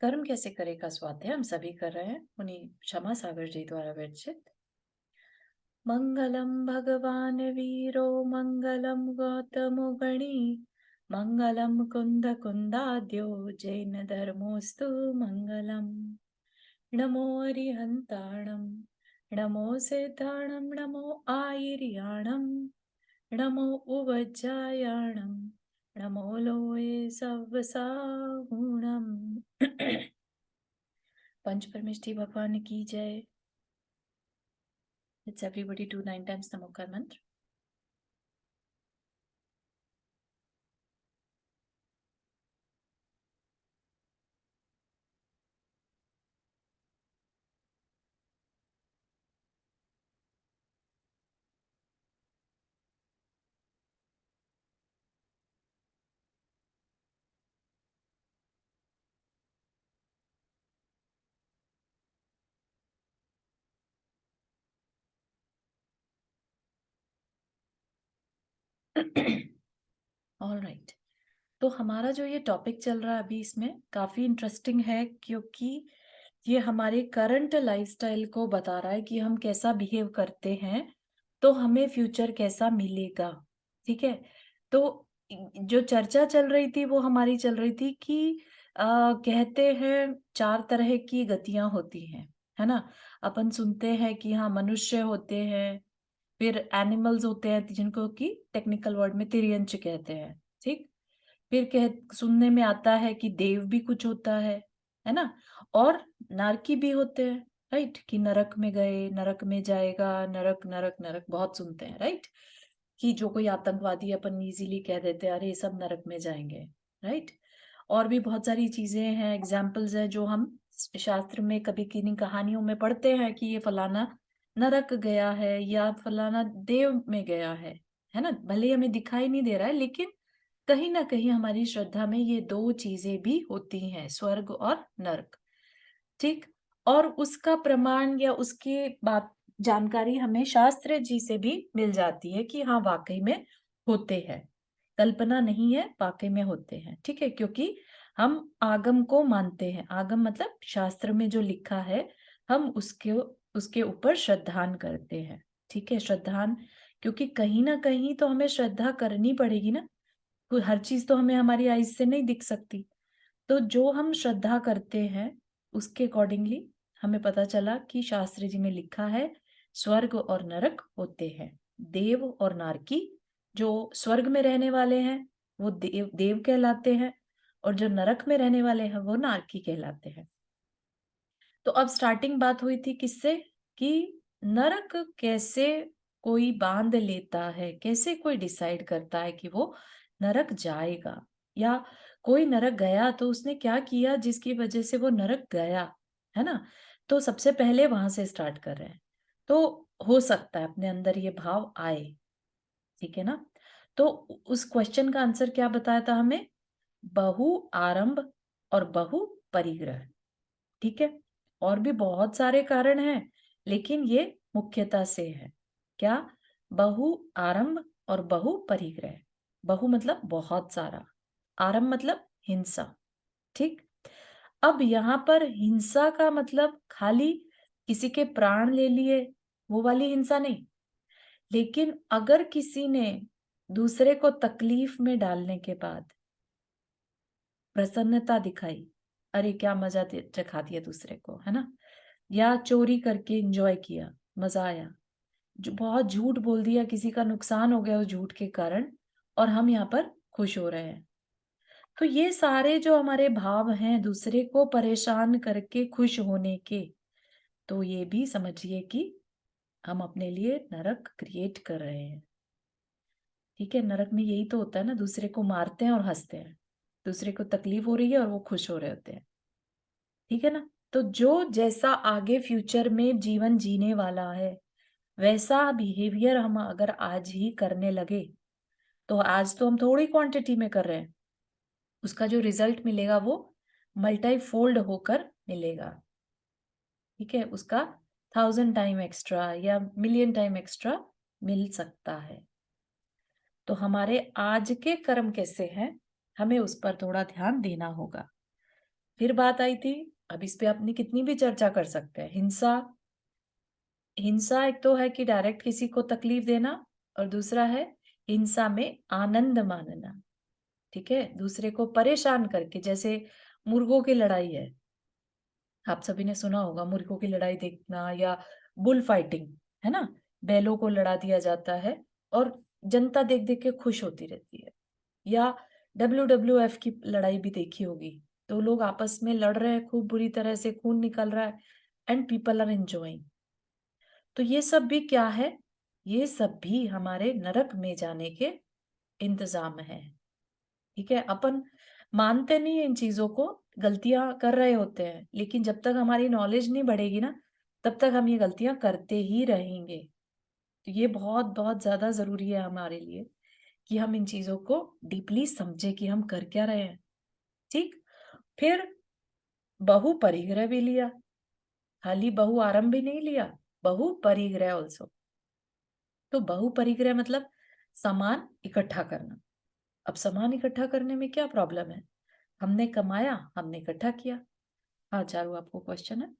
कर्म कैसे करे का स्वाध्याय हम सभी कर रहे हैं मुनि क्षमा सागर जी द्वारा विरचित। मंगलम भगवान वीरो मंगलम गौतमो गणी मंगलम कुंद कुंदाद्यो जैन धर्मोस्तु मंगलम। नमो अरिहंताणम नमो सिद्धाणम नमो आयर्याणम नमो उवज्जायाणम नमो लोये सव्वसाहुणम। पंच परमेष्ठी भगवान की जय। Let's everybody do 9 times Namokar mantra. All right. तो हमारा जो ये टॉपिक चल रहा है अभी इसमें काफी इंटरेस्टिंग है, क्योंकि ये हमारे करंट लाइफस्टाइल को बता रहा है कि हम कैसा बिहेव करते हैं तो हमें फ्यूचर कैसा मिलेगा। ठीक है। तो जो चर्चा चल रही थी वो हमारी चल रही थी कि कहते हैं 4 तरह की गतियां होती हैं, है ना। अपन सुनते हैं कि हाँ मनुष्य होते हैं, फिर एनिमल्स होते हैं जिनको कि टेक्निकल वर्ड में तिर्यंच कहते हैं। ठीक। फिर कह सुनने में आता है कि देव भी कुछ होता है ना। और नरकी भी होते हैं, राइट, कि नरक में गए, नरक में जाएगा, नरक नरक नरक बहुत सुनते हैं, राइट। कि जो कोई आतंकवादी अपन इजीली कह देते हैं अरे ये सब नरक में जाएंगे, राइट। और भी बहुत सारी चीजें हैं, एग्जाम्पल्स हैं जो हम शास्त्र में कभी किन्हीं कहानियों में पढ़ते हैं कि ये फलाना नरक गया है या फलाना देव में गया है ना। भले ही हमें दिखाई नहीं दे रहा है, लेकिन कहीं ना कहीं हमारी श्रद्धा में ये दो चीजें भी होती हैं, स्वर्ग और नरक। ठीक। और उसका प्रमाण या उसकी बात जानकारी हमें शास्त्र जी से भी मिल जाती है कि हाँ वाकई में होते हैं, कल्पना नहीं है, वाकई में होते हैं। ठीक है, क्योंकि हम आगम को मानते हैं। आगम मतलब शास्त्र में जो लिखा है हम उसके उसके ऊपर श्रद्धान करते हैं। ठीक है, श्रद्धान, क्योंकि कहीं ना कहीं तो हमें श्रद्धा करनी पड़ेगी ना। हर चीज तो हमें हमारी आईज से नहीं दिख सकती। तो जो हम श्रद्धा करते हैं उसके अकॉर्डिंगली हमें पता चला कि शास्त्र जी में लिखा है स्वर्ग और नरक होते हैं। देव और नारकी, जो स्वर्ग में रहने वाले हैं वो देव देव कहलाते हैं, और जो नरक में रहने वाले हैं वो नारकी कहलाते हैं। तो अब स्टार्टिंग बात हुई थी किससे, कि नरक कैसे कोई बांध लेता है, कैसे कोई डिसाइड करता है कि वो नरक जाएगा, या कोई नरक गया तो उसने क्या किया जिसकी वजह से वो नरक गया, है ना। तो सबसे पहले वहां से स्टार्ट कर रहे हैं। तो हो सकता है अपने अंदर ये भाव आए, ठीक है ना। तो उस क्वेश्चन का आंसर क्या बताया था हमें, बहु आरंभ और बहु परिग्रह। ठीक है, और भी बहुत सारे कारण हैं, लेकिन ये मुख्यता से है क्या, बहु आरंभ और बहु परिग्रह। बहु मतलब बहुत सारा, आरंभ मतलब हिंसा। ठीक। अब यहाँ पर हिंसा का मतलब खाली किसी के प्राण ले लिए वो वाली हिंसा नहीं, लेकिन अगर किसी ने दूसरे को तकलीफ में डालने के बाद प्रसन्नता दिखाई, अरे क्या मजा चखा दिया दूसरे को, है ना, या चोरी करके एंजॉय किया, मजा आया, जो बहुत झूठ बोल दिया, किसी का नुकसान हो गया उस झूठ के कारण, और हम यहाँ पर खुश हो रहे हैं। तो ये सारे जो हमारे भाव हैं दूसरे को परेशान करके खुश होने के, तो ये भी समझिए कि हम अपने लिए नरक क्रिएट कर रहे हैं। ठीक है, नरक में यही तो होता है ना, दूसरे को मारते हैं और हंसते हैं, दूसरे को तकलीफ हो रही है और वो खुश हो रहे होते हैं। ठीक है ना। तो जो जैसा आगे फ्यूचर में जीवन जीने वाला है वैसा बिहेवियर हम अगर आज ही करने लगे, तो आज तो हम थोड़ी क्वांटिटी में कर रहे हैं, उसका जो रिजल्ट मिलेगा वो मल्टाई फोल्ड होकर मिलेगा। ठीक है, उसका 1000 टाइम एक्स्ट्रा या मिलियन टाइम एक्स्ट्रा मिल सकता है। तो हमारे आज के कर्म कैसे हैं हमें उस पर थोड़ा ध्यान देना होगा। फिर बात आई थी, अब इस पे अपनी कितनी भी चर्चा कर सकते हैं, हिंसा। हिंसा एक तो है कि डायरेक्ट किसी को तकलीफ देना, और दूसरा है हिंसा में आनंद मानना। ठीक है, दूसरे को परेशान करके, जैसे मुर्गों की लड़ाई है, आप सभी ने सुना होगा मुर्गों की लड़ाई देखना, या बुल फाइटिंग, है ना, बैलों को लड़ा दिया जाता है और जनता देख देख के खुश होती रहती है। या WWF की लड़ाई भी देखी होगी, तो लोग आपस में लड़ रहे हैं, खूब बुरी तरह से खून निकल रहा है, एंड पीपल आर एंजॉइंग। तो ये सब भी क्या है, ये सब भी हमारे नरक में जाने के इंतजाम है। ठीक है, अपन मानते नहीं है इन चीजों को, गलतियां कर रहे होते हैं, लेकिन जब तक हमारी नॉलेज नहीं बढ़ेगी ना, तब तक हम ये गलतियां करते ही रहेंगे। तो ये बहुत बहुत ज्यादा जरूरी है हमारे लिए कि हम इन चीजों को डीपली समझे कि हम कर क्या रहे हैं। ठीक। फिर बहु परिग्रह भी लिया, खाली बहु आरंभ भी नहीं लिया, बहु परिग्रह ऑल्सो। तो बहु परिग्रह मतलब सामान इकट्ठा करना। अब सामान इकट्ठा करने में क्या प्रॉब्लम है, हमने कमाया, हमने इकट्ठा किया। हाँ चारू, आपको क्वेश्चन है?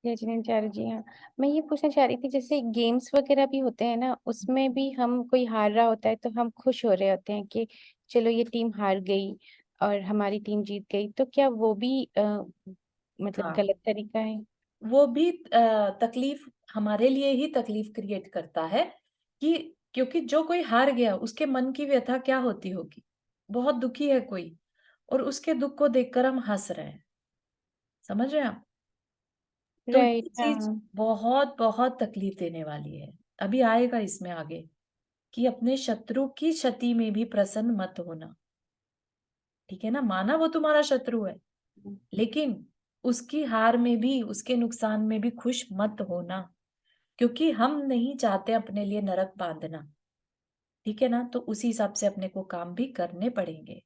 जय जिनेन्द्र चारू जी, हाँ। मैं ये पूछना चाह रही थी, जैसे गेम्स वगैरह भी होते हैं ना, उसमें भी हम कोई हार रहा होता है तो हम खुश हो रहे होते हैं कि चलो ये टीम हार गई और हमारी टीम जीत गई, तो क्या वो भी मतलब हाँ, गलत तरीका है? वो भी तकलीफ, हमारे लिए ही तकलीफ क्रिएट करता है, कि क्योंकि जो कोई हार गया उसके मन की व्यथा क्या होती होगी, बहुत दुखी है कोई, और उसके दुख को देखकर हम हंस रहे हैं। समझ रहे हैं आप? तो राइट, ये चीज हाँ। बहुत बहुत तकलीफ देने वाली है। अभी आएगा इसमें आगे कि अपने शत्रु की क्षति में भी प्रसन्न मत होना। ठीक है ना, माना वो तुम्हारा शत्रु है, लेकिन उसकी हार में भी, उसके नुकसान में भी खुश मत होना, क्योंकि हम नहीं चाहते अपने लिए नरक बांधना। ठीक है ना, तो उसी हिसाब से अपने को काम भी करने पड़ेंगे।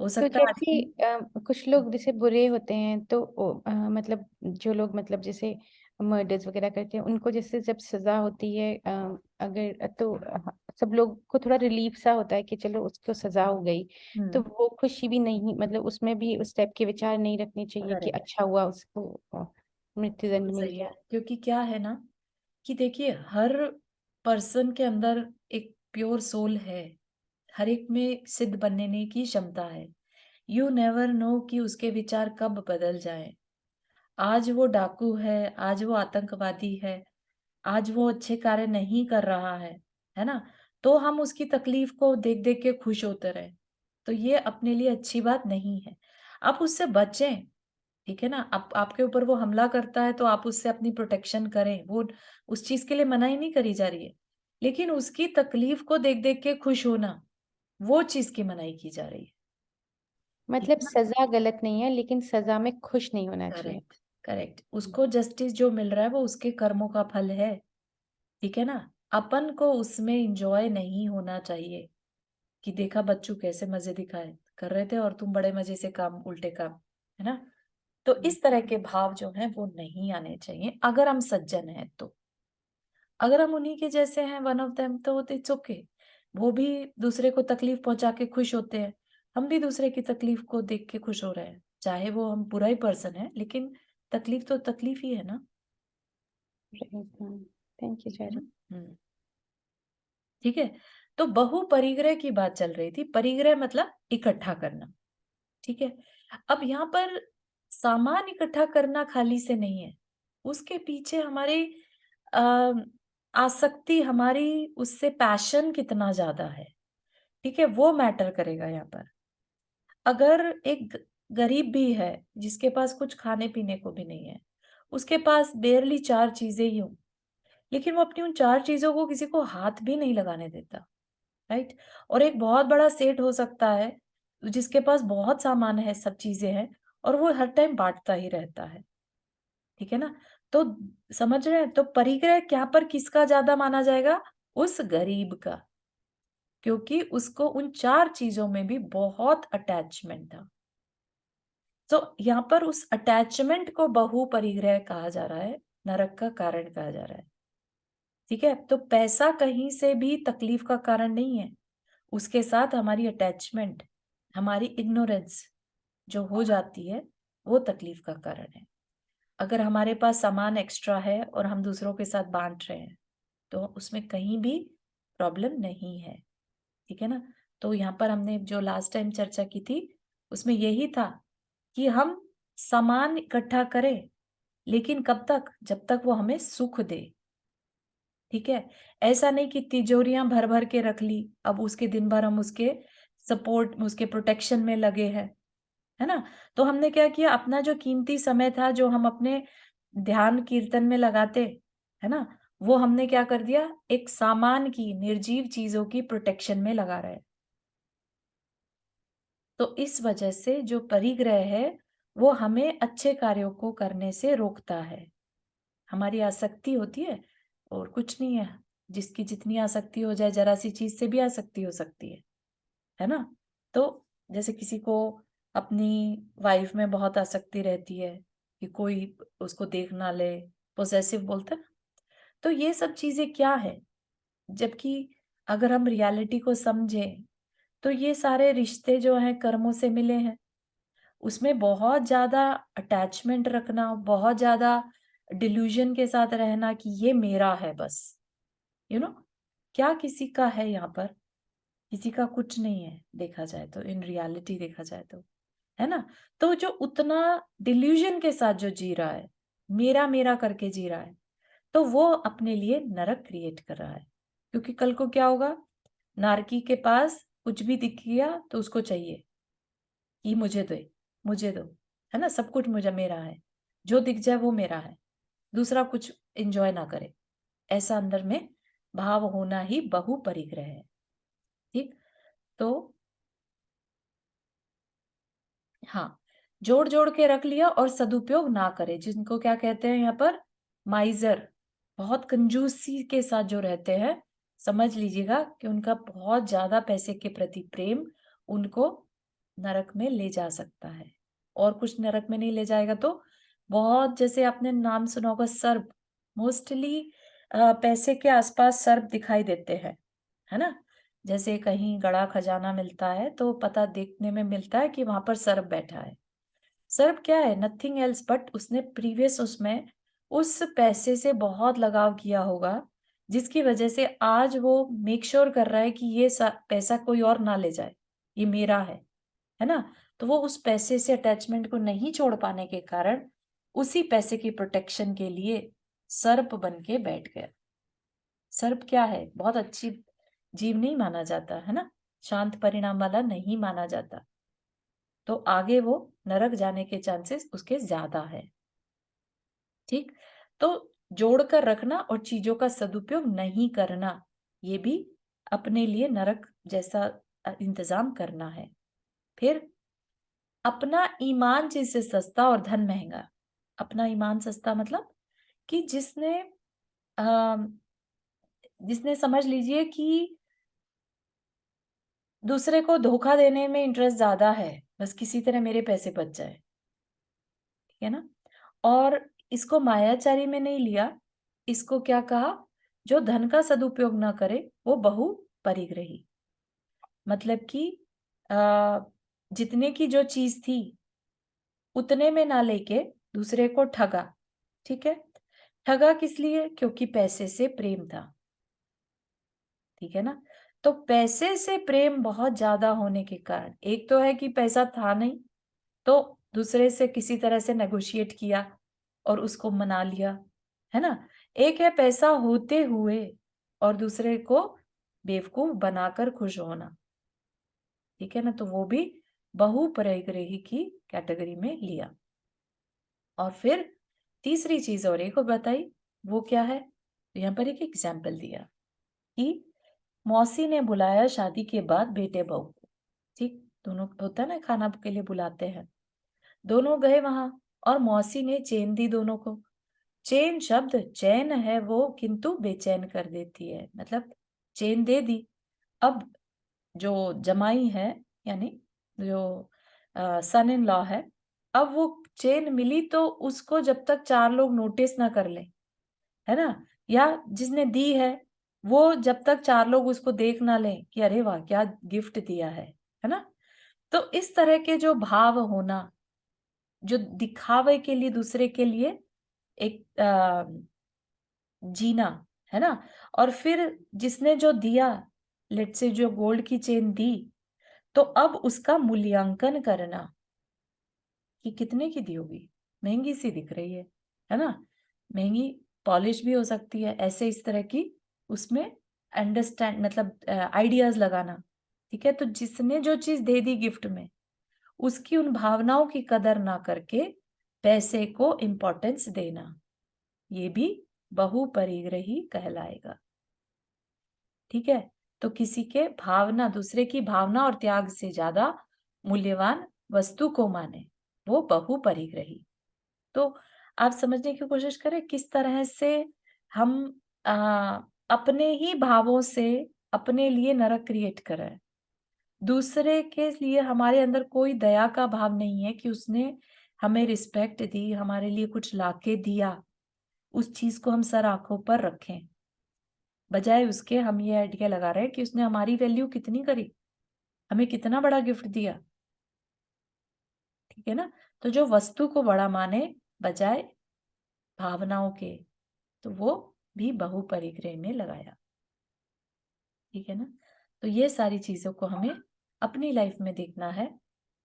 हो तो सकता है आज जैसे की। कुछ लोग जैसे बुरे होते हैं तो मतलब जो लोग मतलब जैसे मर्डर्स वगैरह करते हैं, उनको जैसे जब सजा होती है, अगर तो सब लोग को थोड़ा रिलीफ सा होता है कि चलो उसको सजा हो गई, तो हम्म। वो खुशी भी नहीं, मतलब उसमें भी उस टाइप के विचार नहीं रखने चाहिए कि करेक्ट। अच्छा हुआ उसको मृत्युदंड बिल्कुल मिल सही गया। है, क्योंकि क्या है ना, कि देखिए हर पर्सन के अंदर एक प्योर सोल है, हर एक में सिद्ध बनने की क्षमता है। यू नेवर नो कि उसके विचार कब बदल जाएं। आज वो डाकू है, आज वो आतंकवादी है, आज वो अच्छे कार्य नहीं कर रहा है ना, तो हम उसकी तकलीफ को देख देख के खुश होते रहे, तो ये अपने लिए अच्छी बात नहीं है। आप उससे बचें। ठीक है ना, आप, आपके ऊपर वो हमला करता है तो आप उससे अपनी प्रोटेक्शन करें, वो उस चीज के लिए मनाही नहीं करी जा रही है, लेकिन उसकी तकलीफ को देख देख के खुश होना, वो चीज की मनाही की जा रही है। ठीक मतलब है ना। सजा गलत नहीं है, लेकिन सजा में खुश नहीं होना चाहिए। करेक्ट। करेक्ट, उसको जस्टिस जो मिल रहा है वो उसके कर्मों का फल है। ठीक है ना, अपन को उसमें इंजॉय नहीं होना चाहिए, कि देखा बच्चू कैसे मजे दिखाए कर रहे थे और तुम बड़े मजे से काम, उल्टे काम, है ना। तो इस तरह के भाव जो हैं वो नहीं आने चाहिए अगर हम सज्जन हैं तो। अगर हम उन्हीं के जैसे हैं, वन ऑफ देम, तो इट्स ओके। वो भी दूसरे को तकलीफ पहुंचा के खुश होते हैं, हम भी दूसरे की तकलीफ को देख के खुश हो रहे हैं, चाहे वो हम बुरा ही पर्सन है, लेकिन तकलीफ तो तकलीफ ही है ना। थैंक यू ठीक है चारू। ना। ठीक है। तो बहु परिग्रह की बात चल रही थी, परिग्रह मतलब इकट्ठा करना। ठीक है। अब यहाँ पर सामान इकट्ठा करना खाली से नहीं है, उसके पीछे हमारी अ, आसक्ति, हमारी उससे पैशन कितना ज्यादा है। ठीक है, वो मैटर करेगा यहाँ पर। अगर एक गरीब भी है, जिसके पास कुछ खाने पीने को भी नहीं है, उसके पास बेरली 4 चीजें ही हों, लेकिन वो अपनी उन 4 चीजों को किसी को हाथ भी नहीं लगाने देता। राइट। और एक बहुत बड़ा सेठ हो सकता है, जिसके पास बहुत सामान है, सब चीजें हैं, और वो हर टाइम बांटता ही रहता है। ठीक है ना। तो समझ रहे हैं, तो परिग्रह क्या पर किसका ज्यादा माना जाएगा, उस गरीब का, क्योंकि उसको उन 4 चीजों में भी बहुत अटैचमेंट था। तो यहाँ पर उस अटैचमेंट को बहु परिग्रह कहा जा रहा है, नरक का कारण कहा जा रहा है। ठीक है, तो पैसा कहीं से भी तकलीफ का कारण नहीं है, उसके साथ हमारी अटैचमेंट, हमारी इग्नोरेंस, जो हो जाती है वो तकलीफ का कारण है। अगर हमारे पास सामान एक्स्ट्रा है और हम दूसरों के साथ बांट रहे हैं तो उसमें कहीं भी प्रॉब्लम नहीं है, ठीक है ना। तो यहाँ पर हमने जो लास्ट टाइम चर्चा की थी उसमें यही था कि हम सामान इकट्ठा करें, लेकिन कब तक, जब तक वो हमें सुख दे, ठीक है। ऐसा नहीं कि तिजोरियां भर भर के रख ली, अब उसके दिन भर हम उसके सपोर्ट, उसके प्रोटेक्शन में लगे हैं, है ना। तो हमने क्या किया, अपना जो कीमती समय था जो हम अपने ध्यान कीर्तन में लगाते, है ना, वो हमने क्या कर दिया, एक सामान की, निर्जीव चीजों की प्रोटेक्शन में लगा रहे। तो इस वजह से जो परिग्रह है वो हमें अच्छे कार्यों को करने से रोकता है। हमारी आसक्ति होती है और कुछ नहीं है, जिसकी जितनी आसक्ति हो जाए, जरा सी चीज से भी आसक्ति हो सकती है ना। तो जैसे किसी को अपनी वाइफ में बहुत आसक्ति रहती है कि कोई उसको देख ना ले, पोसेसिव बोलते हैं ना। तो ये सब चीजें क्या है, जबकि अगर हम रियलिटी को समझें तो ये सारे रिश्ते जो हैं कर्मों से मिले हैं। उसमें बहुत ज़्यादा अटैचमेंट रखना, बहुत ज़्यादा डिल्यूज़न के साथ रहना कि ये मेरा है बस, यू नो क्या किसी का है यहाँ पर? किसी का कुछ नहीं है, देखा जाए तो, इन रियलिटी देखा जाए तो, है ना? तो जो उतना डिल्यूज़न के साथ जो जी रहा है, मेरा-मेरा करके जी रहा है, तो वो अपने लिए नरक क्रिएट कर रहा है। क्योंकि कल को क्या होगा? नारकी के पास कुछ भी दिख गया तो उसको चाहिए कि मुझे दे, मुझे दो, है ना? सब कुछ मुझे मेरा है, जो दिख जाए वो मेरा है, दूसरा कुछ एंजॉय ना करे, ऐसा अंदर में भाव होना ही बहुपरिग्रह है। ठीक। तो हाँ, जोड़ जोड़ के रख लिया और सदुपयोग ना करे, जिनको क्या कहते हैं यहाँ पर, माइजर, बहुत कंजूसी के साथ जो रहते हैं, समझ लीजिएगा कि उनका बहुत ज्यादा पैसे के प्रति प्रेम उनको नरक में ले जा सकता है। और कुछ नरक में नहीं ले जाएगा तो बहुत, जैसे आपने नाम सुना होगा सर्प, मोस्टली पैसे के आसपास सर्प दिखाई देते हैं, है ना। जैसे कहीं गड़ा खजाना मिलता है तो पता देखने में मिलता है कि वहां पर सर्प बैठा है। सर्प क्या है, नथिंग एल्स बट उसने प्रीवियस उसमें उस पैसे से बहुत लगाव किया होगा, जिसकी वजह से आज वो मेक श्योर कर रहा है कि ये पैसा कोई और ना ले जाए, ये मेरा है ना। तो वो उस पैसे से अटैचमेंट को नहीं छोड़ पाने के कारण उसी पैसे की प्रोटेक्शन के लिए सर्प बन के बैठ गया। सर्प क्या है, बहुत अच्छी जीव नहीं माना जाता, है ना, शांत परिणाम वाला नहीं माना जाता। तो आगे वो नरक जाने के चांसेस उसके ज्यादा है। ठीक। तो जोड़कर रखना और चीजों का सदुपयोग नहीं करना, ये भी अपने लिए नरक जैसा इंतजाम करना है। फिर अपना ईमान जिससे सस्ता और धन महंगा। अपना ईमान सस्ता मतलब कि जिसने समझ लीजिए कि दूसरे को धोखा देने में इंटरेस्ट ज्यादा है, बस किसी तरह मेरे पैसे बच जाए, ठीक है ना। और इसको मायाचारी में नहीं लिया, इसको क्या कहा, जो धन का सदुपयोग ना करे वो बहु परिग्रही। मतलब कि आ, जितने की जो चीज थी उतने में ना लेके दूसरे को ठगा, ठीक है। ठगा किस लिए, क्योंकि पैसे से प्रेम था, ठीक है ना। तो पैसे से प्रेम बहुत ज्यादा होने के कारण, एक तो है कि पैसा था नहीं तो दूसरे से किसी तरह से नेगोशिएट किया और उसको मना लिया, है ना। एक है पैसा होते हुए और दूसरे को बेवकूफ बनाकर खुश होना, ठीक है ना। तो वो भी बहुपरिग्रही की कैटेगरी में लिया। और फिर तीसरी चीज और एक और बताई, वो क्या है, तो यहाँ पर एक एग्जाम्पल दिया कि मौसी ने बुलाया शादी के बाद बेटे बहू को, ठीक, दोनों होता है ना, खाना के लिए बुलाते हैं, दोनों गए वहां और मौसी ने चेन दी दोनों को। चेन शब्द चैन है वो, किंतु बेचैन कर देती है, मतलब चेन दे दी। अब जो जमाई है, यानी जो सन इन लॉ है, अब वो चेन मिली तो उसको जब तक चार लोग नोटिस ना कर ले, है ना, या जिसने दी है वो जब तक चार लोग उसको देख ना लें कि अरे वाह क्या गिफ्ट दिया है ना, तो इस तरह के जो भाव होना, जो दिखावे के लिए दूसरे के लिए एक जीना, है ना? और फिर जिसने जो दिया, लेट्स से जो गोल्ड की चेन दी, तो अब उसका मूल्यांकन करना कि कितने की दी होगी, महंगी सी दिख रही है ना? महंगी पॉलिश भी हो सकती है, ऐसे इस तरह की उसमें अंडरस्टैंड मतलब आइडियाज लगाना, ठीक है? तो जिसने जो चीज दे दी गिफ्ट में, उसकी उन भावनाओं की कदर ना करके पैसे को इम्पोर्टेंस देना, ये भी बहुपरिग्रही कहलाएगा, ठीक है? तो किसी के भावना, दूसरे की भावना और त्याग से ज्यादा मूल्यवान वस्तु को माने, वो बहुपरिग्रही। तो आप समझने की कोशिश करें किस तरह से हम आ, अपने ही भावों से अपने लिए नरक क्रिएट कर रहे हैं। दूसरे के लिए हमारे अंदर कोई दया का भाव नहीं है कि उसने हमें रिस्पेक्ट दी, हमारे लिए कुछ लाके दिया, उस चीज को हम सर आंखों पर रखें। बजाय उसके हम ये आइडिया लगा रहे हैं कि उसने हमारी वैल्यू कितनी करी, हमें कितना बड़ा गिफ्ट दिया, ठीक है ना? तो जो वस्तु को बड़ा माने बजाय भावनाओं के, तो वो भी बहुपरिग्रह में लगाया, ठीक है ना? तो ये सारी चीजों को हमें अपनी लाइफ में देखना है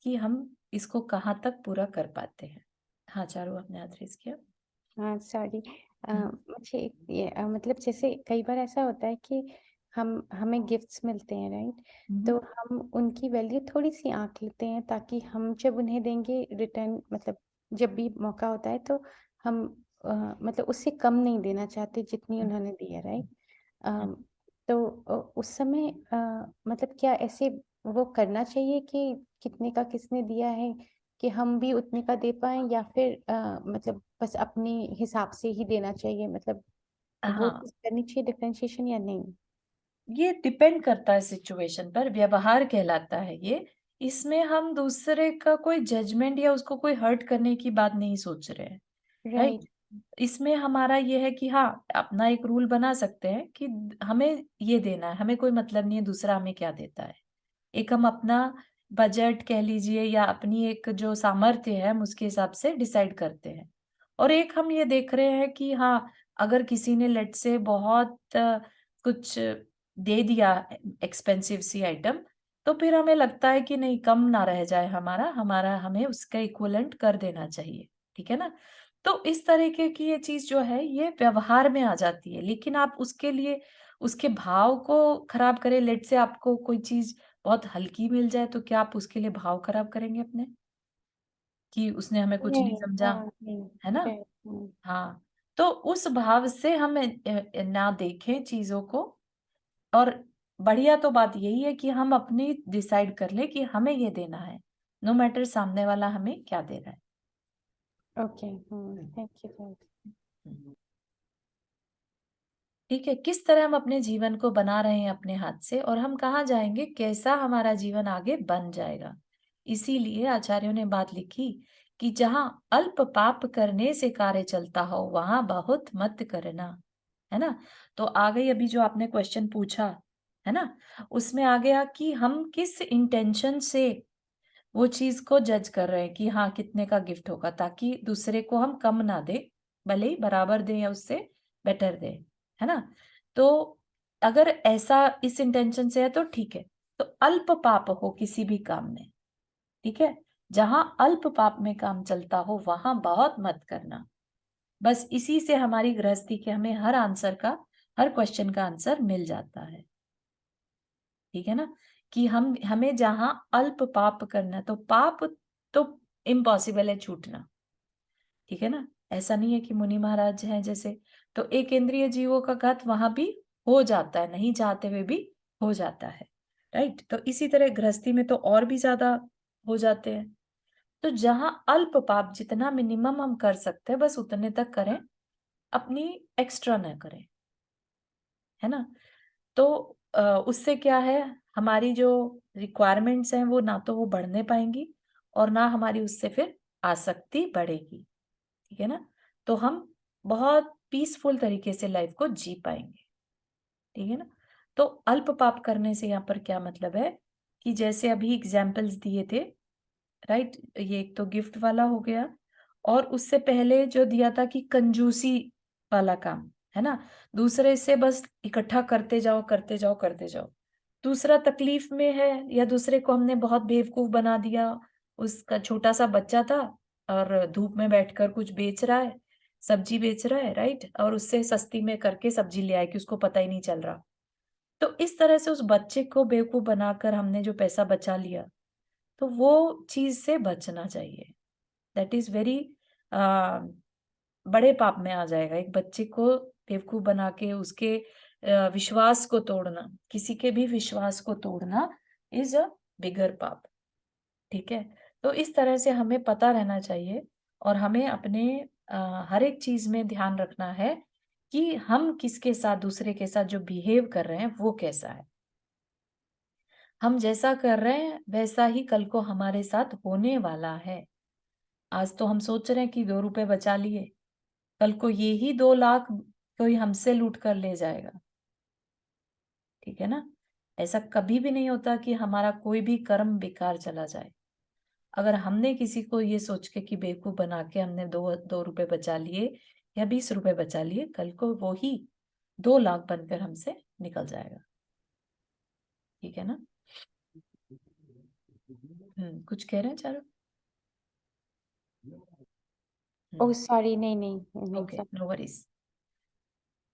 कि हम इसको कहाँ तक पूरा कर पाते हैं। हाँ, चारू आपने हाथ रेज किया। हाँ सॉरी। हम्म, मुझे ये मतलब जैसे कई बार ऐसा होता है कि हम हमें गिफ्ट्स मिलते हैं, राइट? हम्म, तो हम उनकी वैल्यू थोड़ी सी आंक लेते हैं, ताकि हम जब उन्हें देंगे रिटर्न, मतलब जब भी मौका होता है तो हम मतलब उससे कम नहीं देना चाहते जितनी हम्म, उन्होंने दिया, राइट? हम्म। तो उस समय मतलब क्या ऐसे वो करना चाहिए कि कितने का किसने दिया है, कि हम भी उतने का दे पाएं, या फिर मतलब बस अपने हिसाब से ही देना चाहिए, मतलब वो हाँ, चीज़ करनी चाहिए डिफरेंशिएशन या नहीं? ये डिपेंड करता है सिचुएशन पर, व्यवहार कहलाता है ये। इसमें हम दूसरे का कोई जजमेंट या उसको कोई हर्ट करने की बात नहीं सोच रहे हैं, राइट? राइट। इसमें हमारा ये है कि हाँ, अपना एक रूल बना सकते हैं कि हमें ये देना है, हमें कोई मतलब नहीं है दूसरा हमें क्या देता है। एक हम अपना बजट कह लीजिए या अपनी एक जो सामर्थ्य है हम उसके हिसाब से डिसाइड करते हैं। और एक हम ये देख रहे हैं कि हाँ, अगर किसी ने लेट से बहुत कुछ दे दिया, एक्सपेंसिव सी आइटम, तो फिर हमें लगता है कि नहीं, कम ना रह जाए हमारा हमारा हमें उसका इक्विवेलेंट कर देना चाहिए, ठीक है ना? तो इस तरीके की ये चीज जो है ये व्यवहार में आ जाती है, लेकिन आप उसके लिए उसके भाव को खराब करें। लेट से आपको कोई चीज बहुत हल्की मिल जाए तो क्या आप उसके लिए भाव खराब करेंगे अपने, कि उसने हमें कुछ नहीं नहीं, समझा, हाँ नहीं। है ना? राइट। हाँ, तो उस भाव से हम ना देखें चीजों को। और बढ़िया तो बात यही है कि हम अपनी डिसाइड कर ले कि हमें ये देना है, नो मैटर सामने वाला हमें क्या दे रहा ओके। थैंक यू थैंक है। ठीक है, किस तरह हम अपने जीवन को बना रहे हैं अपने हाथ से, और हम कहाँ जाएंगे, कैसा हमारा जीवन आगे बन जाएगा। इसीलिए आचार्यों ने बात लिखी कि जहां अल्प पाप करने से कार्य चलता हो वहां बहुत मत करना, है ना? तो आ गई अभी जो आपने क्वेश्चन पूछा, है ना? उसमें आ गया कि हम किस इंटेंशन से वो चीज को जज कर रहे हैं कि हाँ कितने का गिफ्ट होगा, ताकि दूसरे को हम कम ना दे, भले ही बराबर दें या उससे बेटर दें, है ना? तो अगर ऐसा इस इंटेंशन से है तो ठीक है। तो अल्प पाप हो किसी भी काम में, ठीक है? जहां अल्प पाप में काम चलता हो वहां बहुत मत करना। बस इसी से हमारी गृहस्थी के हमें हर आंसर का, हर क्वेश्चन का आंसर मिल जाता है, ठीक है ना? कि हम हमें जहां अल्प पाप करना, तो पाप तो इम्पॉसिबल है छूटना, ठीक है ना? ऐसा नहीं है कि मुनि महाराज हैं जैसे, तो एक इंद्रिय जीवों का घात वहां भी हो जाता है, नहीं चाहते हुए भी हो जाता है, राइट? तो इसी तरह गृहस्थी में तो और भी ज्यादा हो जाते हैं। तो जहां अल्प पाप, जितना मिनिमम हम कर सकते हैं बस उतने तक करें, अपनी एक्स्ट्रा ना करें, है ना? तो उससे क्या है, हमारी जो रिक्वायरमेंट्स हैं वो ना तो वो बढ़ने पाएंगी, और ना हमारी उससे फिर आसक्ति बढ़ेगी, ठीक है ना? तो हम बहुत पीसफुल तरीके से लाइफ को जी पाएंगे, ठीक है ना? तो अल्प पाप करने से यहाँ पर क्या मतलब है कि जैसे अभी एग्जाम्पल्स दिए थे, राइट, ये एक तो गिफ्ट वाला हो गया, और उससे पहले जो दिया था कि कंजूसी वाला काम, है ना, दूसरे से बस इकट्ठा करते जाओ करते जाओ करते जाओ। दूसरा तकलीफ में है या दूसरे को हमने बहुत बेवकूफ बना दिया, उसका छोटा सा बच्चा था और धूप में बैठकर कुछ बेच रहा है, सब्जी बेच रहा है, राइट, और उससे सस्ती में करके सब्जी ले आए कि उसको पता ही नहीं चल रहा। तो इस तरह से उस बच्चे को बेवकूफ बनाकर हमने जो पैसा बचा लिया, तो वो चीज से बचना चाहिए। दैट इज वेरी बड़े पाप में आ जाएगा। एक बच्चे को बेवकूफ बना के उसके विश्वास को तोड़ना, किसी के भी विश्वास को तोड़ना इज अ बिगर पाप। ठीक है, तो इस तरह से हमें पता रहना चाहिए, और हमें अपने हर एक चीज में ध्यान रखना है कि हम किसके साथ, दूसरे के साथ जो बिहेव कर रहे हैं वो कैसा है। हम जैसा कर रहे हैं वैसा ही कल को हमारे साथ होने वाला है। आज तो हम सोच रहे हैं कि 2 रुपए बचा लिए, कल को ये ही 2 लाख कोई हमसे लूट कर ले जाएगा। ठीक है ना, ऐसा कभी भी नहीं होता कि हमारा कोई भी कर्म बेकार चला जाए। अगर हमने किसी को ये सोच के कि बेवकूफ बना के हमने दो दो रुपए बचा लिए या 20 रुपए बचा लिए, कल को वो ही 2 लाख बनकर हमसे निकल जाएगा। ठीक है ना। कुछ कह रहे हैं चारू? ओह हम्म। सॉरी, नहीं नहीं नहीं ओके, सब। No worries.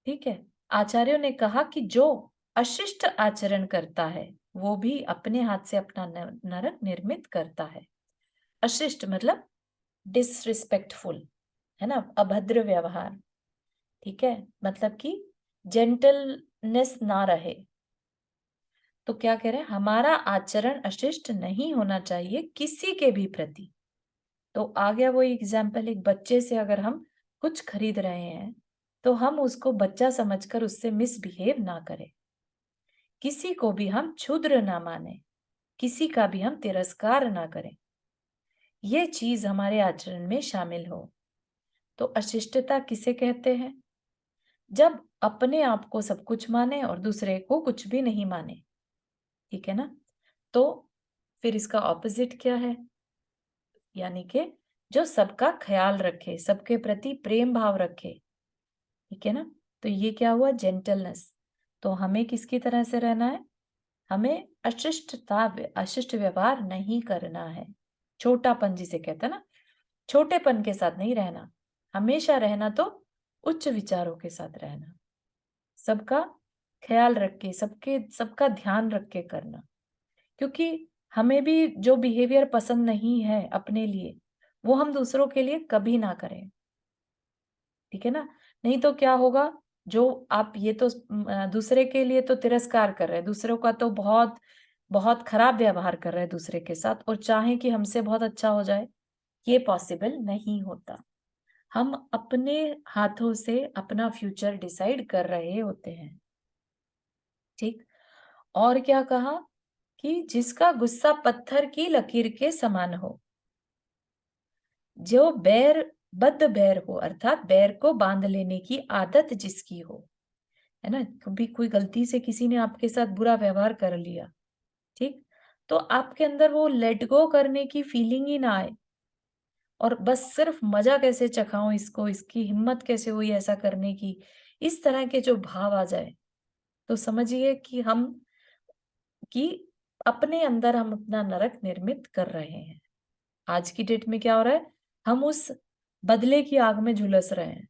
ठीक है, आचार्यों ने कहा कि जो अशिष्ट आचरण करता है वो भी अपने हाथ से अपना नरक निर्मित करता है। अशिष्ट मतलब डिसरिस्पेक्टफुल, है ना, अभद्र व्यवहार। ठीक है, मतलब कि जेंटलनेस ना रहे। तो क्या कह रहे हैं, हमारा आचरण अशिष्ट नहीं होना चाहिए किसी के भी प्रति। तो आ गया वो एग्जाम्पल, एक बच्चे से अगर हम कुछ खरीद रहे हैं तो हम उसको बच्चा समझकर उससे मिसबिहेव ना करें, किसी को भी हम क्षुद्र ना माने, किसी का भी हम तिरस्कार ना करें, ये चीज हमारे आचरण में शामिल हो। तो अशिष्टता किसे कहते हैं? जब अपने आप को सब कुछ माने और दूसरे को कुछ भी नहीं माने। ठीक है ना, तो फिर इसका ऑपोजिट क्या है? यानी कि जो सबका ख्याल रखे, सबके प्रति प्रेम भाव रखे। ठीक है ना, तो ये क्या हुआ? जेंटलनेस। तो हमें किसकी तरह से रहना है? हमें अशिष्ट व्यवहार नहीं करना है। छोटापन जिसे कहते हैं ना, छोटेपन के साथ नहीं रहना, हमेशा रहना तो उच्च विचारों के साथ रहना, सबका ख्याल रख के, सबका ध्यान रख के करना। क्योंकि हमें भी जो बिहेवियर पसंद नहीं है अपने लिए, वो हम दूसरों के लिए कभी ना करें। ठीक है ना, नहीं तो क्या होगा, जो आप ये तो दूसरे के लिए तो तिरस्कार कर रहे हैं, दूसरों का तो बहुत बहुत खराब व्यवहार कर रहे हैं दूसरे के साथ, और चाहे कि हमसे बहुत अच्छा हो जाए, ये पॉसिबल नहीं होता। हम अपने हाथों से अपना फ्यूचर डिसाइड कर रहे होते हैं। ठीक, और क्या कहा कि जिसका गुस्सा पत्थर की लकीर के समान हो, जो बद्ध बैर हो, अर्थात बैर को बांध लेने की आदत जिसकी हो, है ना, कभी कोई गलती से किसी ने आपके साथ बुरा व्यवहार कर लिया, ठीक, तो आपके अंदर वो लेट गो करने की फीलिंग ही ना आए, और बस सिर्फ मजा कैसे चखाऊं इसको, इसकी हिम्मत कैसे हुई ऐसा करने की, इस तरह के जो भाव आ जाए, तो समझिए कि अपने अंदर हम अपना नरक निर्मित कर रहे हैं। आज की डेट में क्या हो रहा है, हम उस बदले की आग में झुलस रहे हैं।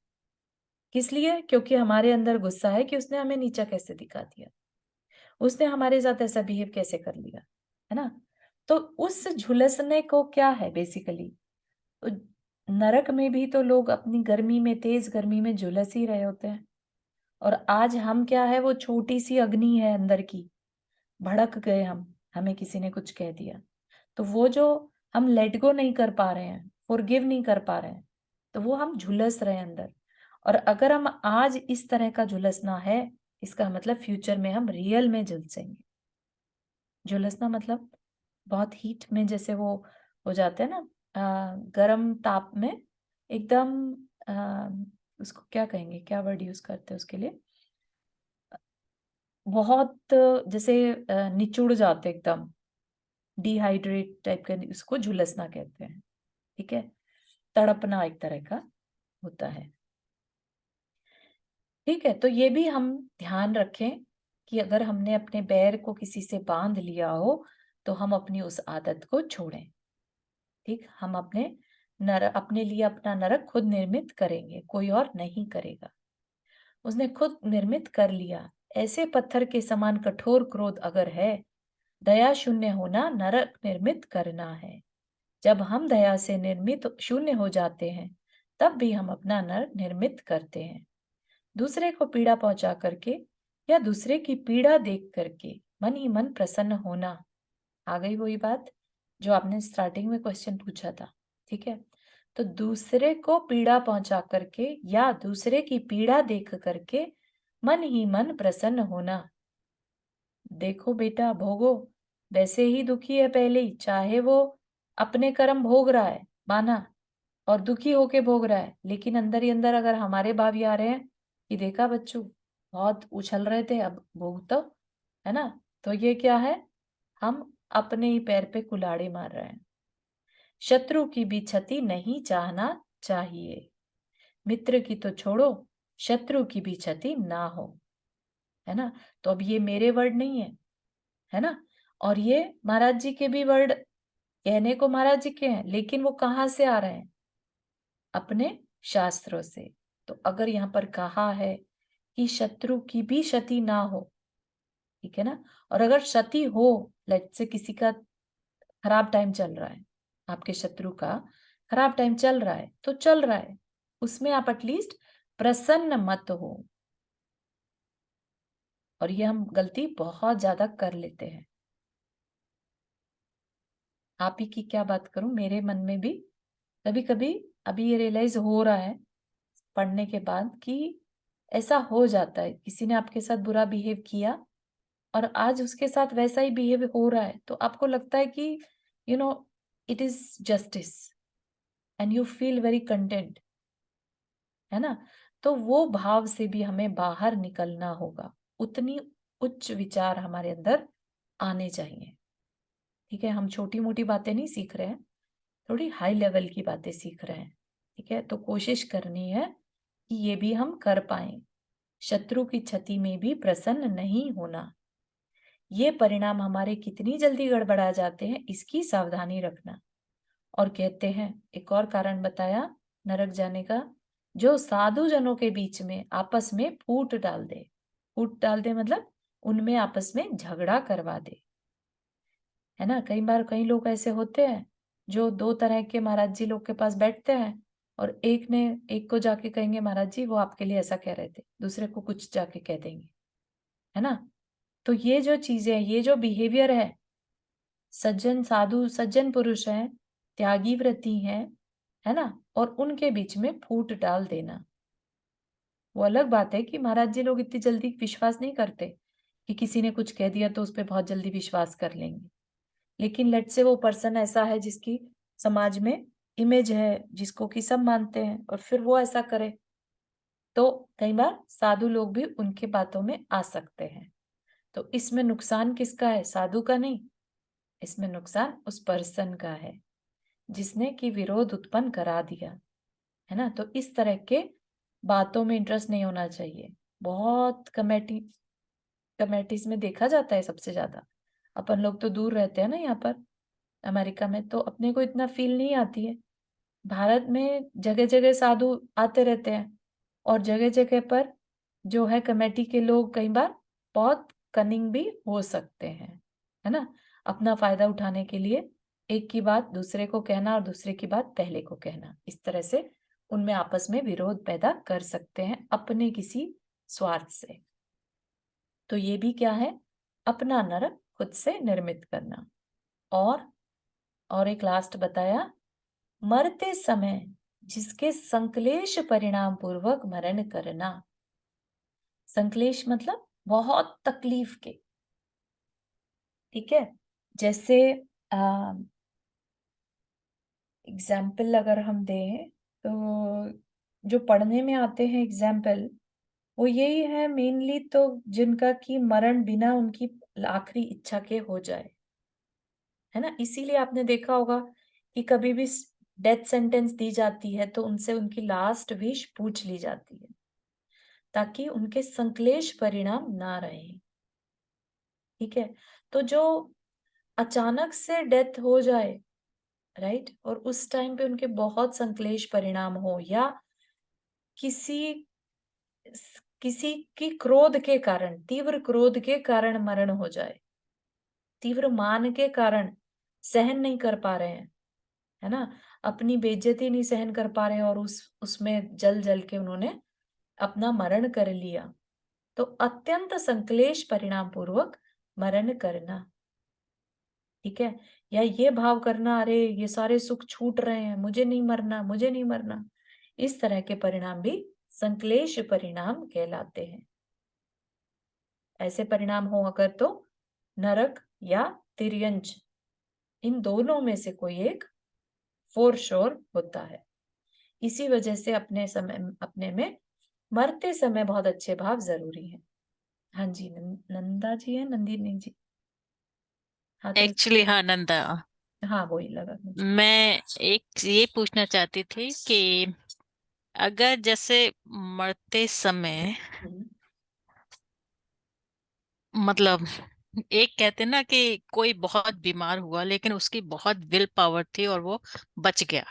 किस लिए? क्योंकि हमारे अंदर गुस्सा है कि उसने हमें नीचा कैसे दिखा दिया, उसने हमारे साथ ऐसा बिहेव कैसे कर लिया, है ना। तो उस झुलसने को क्या है बेसिकली, तो नरक में भी तो लोग अपनी गर्मी में, तेज गर्मी में झुलस ही रहे होते हैं। और आज हम क्या है, वो छोटी सी अग्नि है अंदर की, भड़क गए हम, हमें किसी ने कुछ कह दिया, तो वो जो हम लेट गो नहीं कर पा रहे हैं, फॉरगिव नहीं कर पा रहे हैं, तो वो हम झुलस रहे हैं अंदर। और अगर हम आज इस तरह का झुलसना है, इसका मतलब फ्यूचर में हम रियल में झुलसेंगे। झुलसना मतलब बहुत हीट में जैसे वो हो जाते हैं ना, गर्म ताप में एकदम, आ, उसको क्या कहेंगे, क्या वर्ड यूज करते हैं उसके लिए, बहुत जैसे निचुड़ जाते एकदम, डिहाइड्रेट टाइप का, उसको झुलसना कहते हैं। ठीक है, तड़पना एक तरह का होता है। ठीक है, तो ये भी हम ध्यान रखें कि अगर हमने अपने पैर को किसी से बांध लिया हो तो हम अपनी उस आदत को छोड़ें। ठीक, हम अपने लिए अपना नरक खुद निर्मित करेंगे, कोई और नहीं करेगा। उसने खुद निर्मित कर लिया। ऐसे पत्थर के समान कठोर क्रोध अगर है, दया शून्य होना नरक निर्मित करना है। जब हम दया से निर्मित शून्य हो जाते हैं, तब भी हम अपना नरक निर्मित करते हैं। दूसरे को पीड़ा पहुंचा करके या दूसरे की पीड़ा देख करके मन ही मन प्रसन्न होना। आ गई वही बात जो आपने स्टार्टिंग में क्वेश्चन पूछा था। ठीक है, तो दूसरे को पीड़ा पहुंचा करके या दूसरे की पीड़ा देख करके मन ही मन प्रसन्न होना। देखो बेटा, भोगो, वैसे ही दुखी है पहले ही, चाहे वो अपने कर्म भोग रहा है, माना, और दुखी होके भोग रहा है, लेकिन अंदर ही अंदर अगर हमारे भाव ये आ रहे हैं कि देखा बच्चू, बहुत उछल रहे थे, अब भोग तो, है ना, तो ये क्या है, हम अपने ही पैर पे कुल्हाड़ी मार रहे हैं। शत्रु की भी क्षति नहीं चाहना चाहिए। मित्र की तो छोड़ो, शत्रु की भी क्षति ना हो, है ना। तो अब ये मेरे वर्ड नहीं है ना, और ये महाराज जी के भी वर्ड, कहने को महाराज जी के हैं, लेकिन वो कहाँ से आ रहे हैं, अपने शास्त्रों से। तो अगर यहाँ पर कहा है कि शत्रु की भी क्षति ना हो, ठीक है ना, और अगर क्षति हो, लेट से किसी का खराब टाइम चल रहा है, आपके शत्रु का खराब टाइम चल रहा है तो चल रहा है, उसमें आप एटलीस्ट प्रसन्न मत हो। और ये हम गलती बहुत ज्यादा कर लेते हैं। आप ही की क्या बात करूं, मेरे मन में भी कभी कभी अभी ये रियलाइज हो रहा है पढ़ने के बाद कि ऐसा हो जाता है, किसी ने आपके साथ बुरा बिहेव किया और आज उसके साथ वैसा ही बिहेव हो रहा है, तो आपको लगता है कि you know it is justice and you feel very content, है ना। तो वो भाव से भी हमें बाहर निकलना होगा, उतनी उच्च विचार हमारे अंदर आने चाहिए। ठीक है, हम छोटी मोटी बातें नहीं सीख रहे हैं, थोड़ी हाई लेवल की बातें सीख रहे हैं। ठीक है, तो कोशिश करनी है कि ये भी हम कर पाए। शत्रु की क्षति में भी प्रसन्न नहीं होना, ये परिणाम हमारे कितनी जल्दी गड़बड़ा जाते हैं, इसकी सावधानी रखना। और कहते हैं, एक और कारण बताया नरक जाने का, जो साधु जनों के बीच में आपस में फूट डाल दे। फूट डाल दे मतलब उनमें आपस में झगड़ा करवा दे, है ना। कई बार कई लोग ऐसे होते हैं जो दो तरह के महाराज जी लोग के पास बैठते हैं, और एक को जाके कहेंगे महाराज जी वो आपके लिए ऐसा कह रहे थे, दूसरे को कुछ जाके कह देंगे, है ना। तो ये जो चीजें, ये जो बिहेवियर है, सज्जन साधु सज्जन पुरुष हैं, त्यागी व्रती हैं, है ना, और उनके बीच में फूट डाल देना। वो अलग बात है कि महाराज जी लोग इतनी जल्दी विश्वास नहीं करते कि किसी ने कुछ कह दिया तो उस पर बहुत जल्दी विश्वास कर लेंगे, लेकिन लेट से वो पर्सन ऐसा है जिसकी समाज में इमेज है, जिसको कि सब मानते हैं, और फिर वो ऐसा करे, तो कई बार साधु लोग भी उनकी बातों में आ सकते हैं। तो इसमें नुकसान किसका है, साधु का नहीं, इसमें नुकसान उस पर्सन का है जिसने कि विरोध उत्पन्न करा दिया, है ना। तो इस तरह के बातों में इंटरेस्ट नहीं होना चाहिए। बहुत कमेटीज में देखा जाता है सबसे ज्यादा। अपन लोग तो दूर रहते हैं ना यहाँ पर अमेरिका में, तो अपने को इतना फील नहीं आती है। भारत में जगह जगह साधु आते रहते हैं, और जगह जगह पर जो है कमेटी के लोग कई बार बहुत कनिंग भी हो सकते हैं, है ना, अपना फायदा उठाने के लिए एक की बात दूसरे को कहना और दूसरे की बात पहले को कहना, इस तरह से उनमें आपस में विरोध पैदा कर सकते हैं अपने किसी स्वार्थ से। तो ये भी क्या है, अपना नरक खुद से निर्मित करना। और एक लास्ट बताया, मरते समय जिसके संकलेश परिणाम पूर्वक मरण करना। संकलेश मतलब बहुत तकलीफ के, ठीक है। जैसे एग्जाम्पल अगर हम दें तो जो पढ़ने में आते हैं एग्जाम्पल, वो यही है मेनली, तो जिनका कि मरण बिना उनकी आखिरी इच्छा के हो जाए, है ना? इसीलिए आपने देखा होगा कि कभी भी डेथ सेंटेंस दी जाती है तो उनसे उनकी लास्ट विश पूछ ली जाती है, ताकि उनके संश्लेष परिणाम ना रहें, ठीक है? तो जो अचानक से डेथ हो जाए, राइट? और उस टाइम पे उनके बहुत संश्लेष परिणाम हो, या किसी किसी की क्रोध के कारण, तीव्र क्रोध के कारण मरण हो जाए, तीव्र मान के कारण सहन नहीं कर पा रहे हैं, है ना? अपनी बेइज्जती नहीं सहन कर पा रहे हैं और उसमें जल-जल के उन्होंने अपना मरण कर लिया। तो अत्यंत संक्लेश परिणाम पूर्वक मरण करना, ठीक है? या ये भाव करना, अरे ये सारे सुख छूट रहे हैं, मुझे नहीं मरना, मुझे नहीं मरना। इस तरह के परिणाम भी संक्लेश परिणाम कहलाते हैं। ऐसे परिणाम हो अगर तो नरक या तिर्यंच, इन दोनों में से कोई एक फोर श्योर होता है। इसी वजह से अपने में मरते समय बहुत अच्छे भाव ज़रूरी हैं। हाँ जी, नंदा जी हैं, नंदिनी जी? हाँ, तो एक्चुअली हाँ नंदा, हाँ, वही लगा मुझे। मैं एक ये पूछना चाहती थी कि अगर जैसे मरते समय, हुँ, मतलब एक कहते ना कि कोई बहुत बीमार हुआ लेकिन उसकी बहुत विल पावर थी और वो बच गया,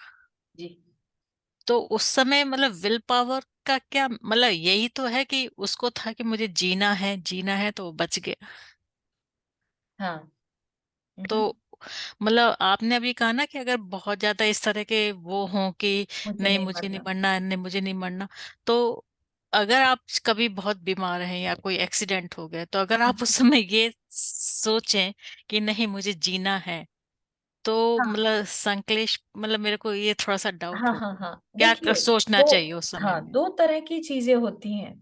जी। तो उस समय मतलब विल पावर का क्या मतलब, यही तो है कि उसको था कि मुझे जीना है, जीना है, तो वो बच गया। हाँ। तो मतलब आपने अभी कहा ना कि अगर बहुत ज्यादा इस तरह के वो हों कि मुझे नहीं नहीं मुझे नहीं मरना। मरना, नहीं मुझे नहीं मरना, तो अगर आप कभी बहुत बीमार हैं या कोई एक्सीडेंट हो गया, तो अगर आप उस समय ये सोचें कि नहीं मुझे जीना है, तो हाँ, मतलब संकलेश, मतलब मेरे को ये थोड़ा सा डाउट हाँ, हो, हाँ, हाँ। क्या देखिए, सोचना 2 चाहिए उस समय हाँ, में। 2 तरह की चीज़ें होती हैं।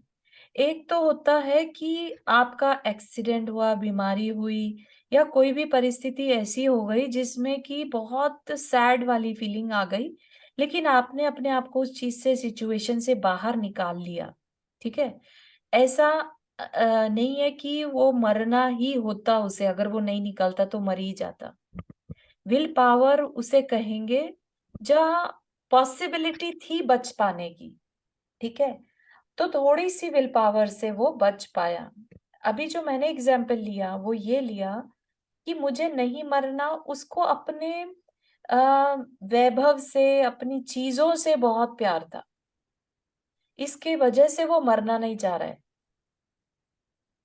एक तो होता है कि आपका एक्सीडेंट हुआ, बीमारी हुई, या कोई भी परिस्थिति ऐसी हो गई जिसमें कि बहुत सैड वाली फीलिंग आ गई, लेकिन आपने अपने आप को उस चीज़ से, सिचुएशन से बाहर निकाल लिया, ठीक है? ऐसा नहीं है कि वो मरना ही होता उसे, अगर वो नहीं निकलता तो मर ही जाता। विल पावर उसे कहेंगे जहाँ पॉसिबिलिटी थी बच पाने की, ठीक है? तो थोड़ी-सी विल पावर से वो बच पाया। अभी जो मैंने एग्ज़ाम्पल लिया वो ये लिया कि मुझे नहीं मरना, उसको अपने अ, वैभव से, अपनी चीज़ों से बहुत प्यार था। इसकी वजह से वो मरना नहीं चाह रहा है।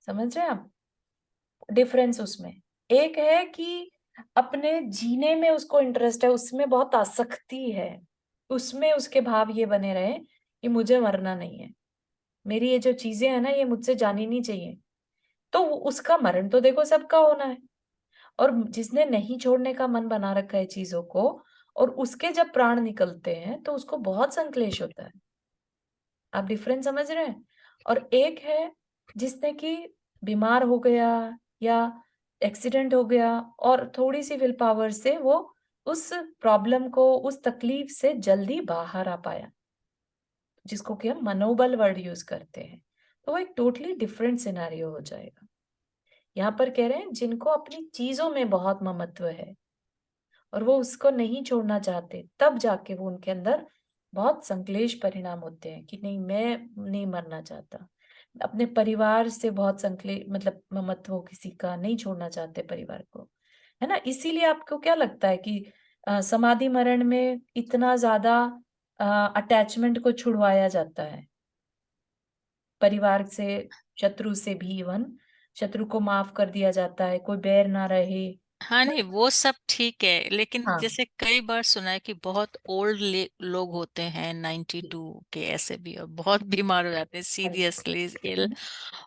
समझ रहे हैं आप? डिफरेंस उसमें। एक है कि अपने जीने में उसको इंटरेस्ट है, उसमें बहुत आसक्ति है। उसमें उसके भाव ये बने रहे कि मुझे मरना नहीं है। मेरी ये जो चीज़ें हैं ना, ये मुझसे जानी नहीं चाहिए। तो उसका मरण तो देखो सबका होना है, और जिसने नहीं छोड़ने का मन बना रखा है चीज़ों को, और उसके जब प्राण निकलते हैं, तो उसको बहुत संक्लेश होता है। आप डिफरेंस समझ रहे हैं? और एक है जिसने कि बीमार हो गया या एक्सीडेंट हो गया, और थोड़ी-सी विल पावर से वो उस प्रॉब्लम को, उस तकलीफ से जल्दी बाहर आ पाया, जिसको कि हम मनोबल वर्ड यूज़ करते हैं। तो वो एक टोटली डिफरेंट सिनेरियो हो जाएगा। यहाँ पर कह रहे हैं जिनको अपनी चीज़ों में बहुत ममत्व है और वो उसको नहीं छोड़ना चाहते, तब जाके वो उनके अंदर बहुत संक्लेश परिणाम होते हैं कि नहीं, मैं नहीं मरना चाहता। अपने परिवार से बहुत मतलब ममत्व हो किसी का, नहीं छोड़ना चाहते परिवार को। है ना? इसीलिए आपको क्या लगता है कि समाधि मरण में इतना ज़्यादा अ, अटैचमेंट को छुड़वाया जाता है? परिवार से, शत्रु से भी इवन, शत्रु को माफ़ कर दिया जाता है, कोई बैर ना रहे। हाँ नहीं वो सब ठीक है, लेकिन हाँ, जैसे कई बार सुना है कि बहुत ओल्ड लोग होते हैं, 92 के ऐसे भी, और बहुत बीमार हो जाते हैं, राइट। सीरियसली इल,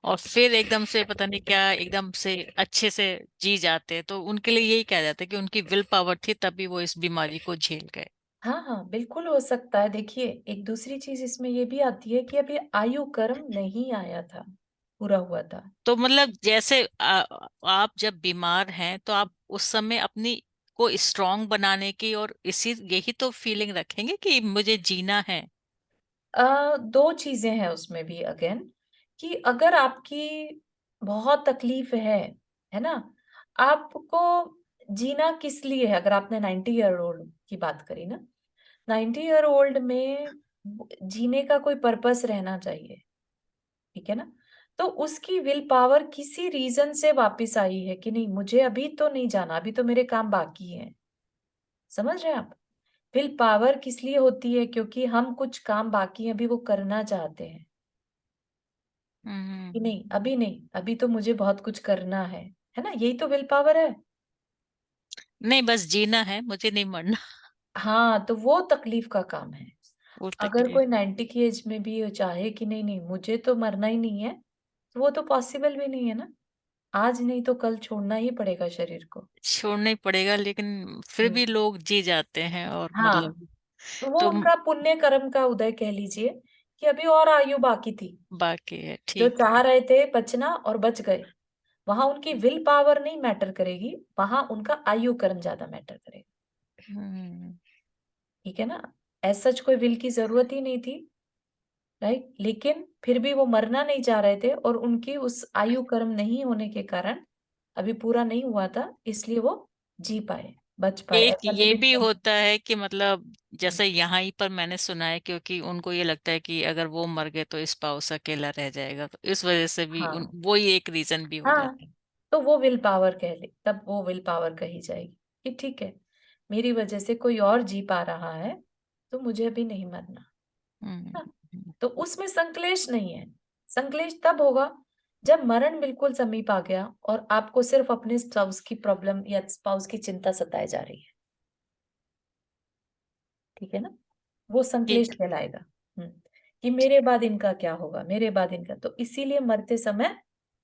और फिर एकदम से पता नहीं क्या, एकदम से अच्छे से जी जाते हैं, तो उनके लिए यही कहा जाता है कि उनकी विल पावर थी तभी वो इस बीमारी को झेल गए। हाँ, हाँ, बिल्कुल हो सकता है। देखिए, एक दूसरी चीज़ इसमें ये भी आती है कि अभी आयु कर्म नहीं आया था, पूरा हुआ था। तो मतलब जैसे आप जब बीमार हैं तो आप उस समय अपनी को स्ट्रांग बनाने की और इसी यही तो फीलिंग रखेंगे कि मुझे जीना है। 2 चीज़ें हैं उसमें भी अगेन, कि अगर आपकी बहुत तकलीफ़ है ना? आपको जीना किस लिए है? अगर आपने 90 ईयर ओल्ड की बात करी ना, 90 ईयर ओल्ड में जीने का कोई पर्पस रहना चाहिए, ठीक है ना? तो उसकी विल पावर किसी रीजन से वापस आई है कि नहीं, मुझे अभी तो नहीं जाना, अभी तो मेरे काम बाकी हैं। समझ रहे हैं आप? विल पावर किस लिए होती है? क्योंकि हम कुछ काम बाकी हैं, अभी वो करना चाहते हैं कि हम्म। नहीं, अभी नहीं, अभी तो मुझे बहुत कुछ करना है ना? यही तो विल पावर है। नहीं, बस जीना है, मुझे नहीं मरना। हाँ, तो वो तकलीफ का काम है। वो अगर तकलीफ। कोई 90 की एज में भी चाहे कि नहीं नहीं मुझे तो मरना ही नहीं है, तो वो तो पॉसिबल भी नहीं है ना। आज नहीं तो कल छोड़ना ही पड़ेगा शरीर को। छोड़ना ही पड़ेगा, लेकिन फिर हम्म। भी लोग जी जाते हैं, और हाँ, मतलब तो वो तो उनका पुण्य कर्म का उदय कह लीजिए कि अभी और आयु बाकी थी। बाकी है, जो ठीक चाह है। रहे थे बचना और बच गए, वहां उनकी विल पावर नहीं मैटर करेगी, वहां उनका आयु कर्म ज्यादा मैटर करेगा। हम्म। ठीक है ना? एज सच कोई विल की जरूरत ही नहीं थी, राइट? लेकिन फिर भी वो मरना नहीं चाह रहे थे और उनकी उस आयु कर्म नहीं होने के कारण अभी पूरा नहीं हुआ था, इसलिए वो जी पाए, बच पाए, एक ऐसा ये लिमिट भी टाइम। होता है कि मतलब जैसे यहाँ ही पर मैंने सुना है, क्योंकि उनको ये लगता है कि अगर वो मर गए तो स्पाउस अकेला रह जाएगा, तो इस वजह से भी हाँ वो ही एक रीजन भी हो हाँ, जाता है। तो वो विल पावर कह ले, तब वो विल पावर कही जाएगी कि ठीक है, मेरी वजह से कोई और जी पा रहा है, तो मुझे अभी नहीं मरना। हम्म। हाँ, हम्म। तो उसमें संक्लेश नहीं है। संक्लेश तब होगा जब मरण बिल्कुल समीप आ गया और आपको सिर्फ अपने स्पाउस की प्रॉब्लम या स्पाउस की चिंता सताए जा रही है। ठीक है ना? वो संक्लेश ठीक। कहलाएगा। कि मेरे बाद इनका क्या होगा, मेरे बाद इनका, तो इसीलिए मरते समय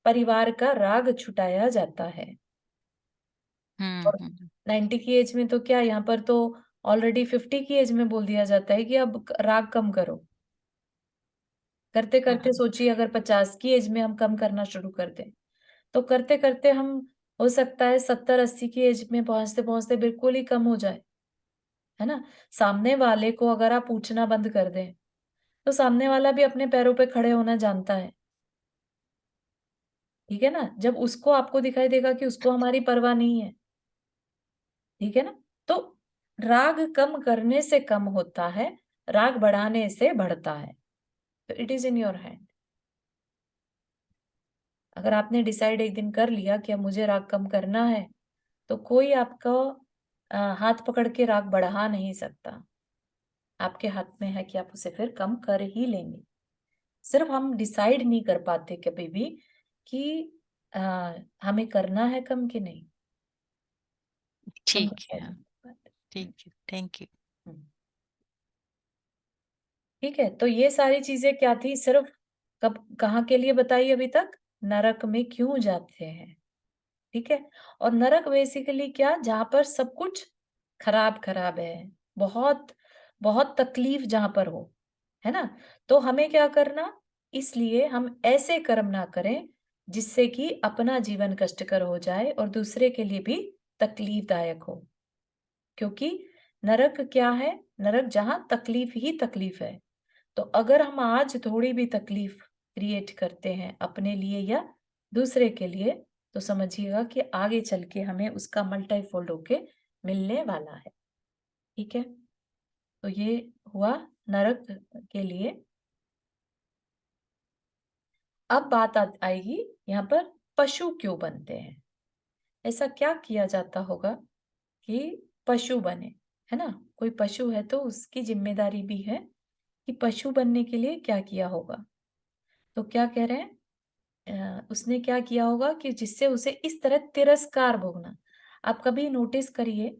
परिवार का राग छुटाया जाता है। और हम्म। 90 की एज में तो क्या, यहाँ पर तो ऑलरेडी 50 की एज में बोल दिया जाता है कि अब राग कम करो। करते करते हम्म। सोचिए, अगर 50 की एज में हम कम करना शुरू कर दें, तो करते करते हम, हो सकता है 70-80 की एज में पहुंचते पहुंचते बिल्कुल ही कम हो जाए, है ना? सामने वाले को अगर आप पूछना बंद कर दें, तो सामने वाला भी अपने पैरों पे खड़े होना जानता है। ठीक है ना? जब उसको आपको दिखाई देगा कि उसको हमारी परवाह नहीं है, ठीक है ना? तो राग कम करने से कम होता है, राग बढ़ाने से बढ़ता है। तो it is in your hand. अगर आपने डिसाइड एक दिन कर लिया कि अब मुझे राग कम करना है, तो कोई आपको हाथ पकड़ के राग बढ़ा नहीं सकता। आपके हाथ में है कि आप उसे फिर कम कर ही लेंगे। सिर्फ हम डिसाइड नहीं कर पाते कभी भी कि आ, हमें करना है कम कि नहीं। हम ठीक डिसाइड है। नहीं कर पाते। ठीक है, थैंक यू। हम्म। ठीक है, तो ये सारी चीजें क्या थी, सिर्फ कब कहाँ के लिए बताई अभी तक? नरक में क्यों जाते हैं। ठीक है? और नरक बेसिकली क्या, जहां पर सब कुछ खराब खराब है, बहुत बहुत तकलीफ जहां पर हो, है ना? तो हमें क्या करना, इसलिए हम ऐसे कर्म ना करें जिससे कि अपना जीवन कष्टकर हो जाए और दूसरे के लिए भी तकलीफदायक हो। क्योंकि नरक क्या है? नरक जहां तकलीफ ही तकलीफ है। तो अगर हम आज थोड़ी भी तकलीफ क्रिएट करते हैं अपने लिए या दूसरे के लिए, तो समझिएगा कि आगे चल के हमें उसका मल्टीफोल्ड होके मिलने वाला है। ठीक है? तो ये हुआ नरक के लिए। अब बात आएगी यहाँ पर, पशु क्यों बनते हैं? ऐसा क्या किया जाता होगा कि पशु बने, है ना? कोई पशु है तो उसकी जिम्मेदारी भी है कि पशु बनने के लिए क्या किया होगा। तो क्या कह रहे हैं, उसने क्या किया होगा कि जिससे उसे इस तरह तिरस्कार भोगना। आप कभी नोटिस करिए,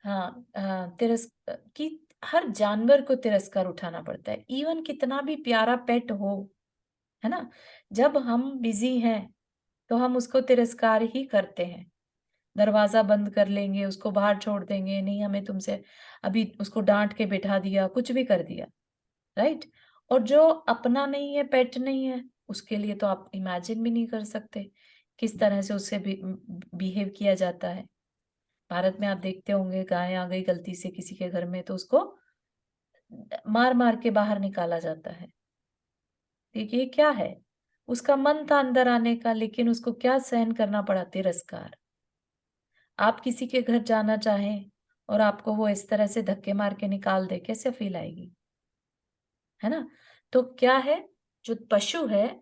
हाँ, कि हर जानवर को तिरस्कार उठाना पड़ता है, इवन कितना भी प्यारा पेट हो, है ना? जब हम बिजी हैं तो हम उसको तिरस्कार ही करते हैं। दरवाजा बंद कर लेंगे, उसको बाहर छोड़ देंगे, नहीं हमें तुमसे, अभी उसको डांट के बिठा दिया, कुछ भी कर दिया, राइट? और जो अपना नहीं है, पेट नहीं है, उसके लिए तो आप इमेजिन भी नहीं कर सकते किस तरह से उससे बिहेव किया जाता है। भारत में आप देखते होंगे, गाय आ गई गलती से किसी के घर में तो उसको मार मार के बाहर निकाला जाता है। देखिए क्या है, उसका मन था अंदर आने का, लेकिन उसको क्या सहन करना पड़ा? तिरस्कार। आप किसी के घर जाना चाहें और आपको वो इस तरह से धक्के मार के निकाल दे, कैसे फील आएगी? है ना? तो क्या है, जो पशु है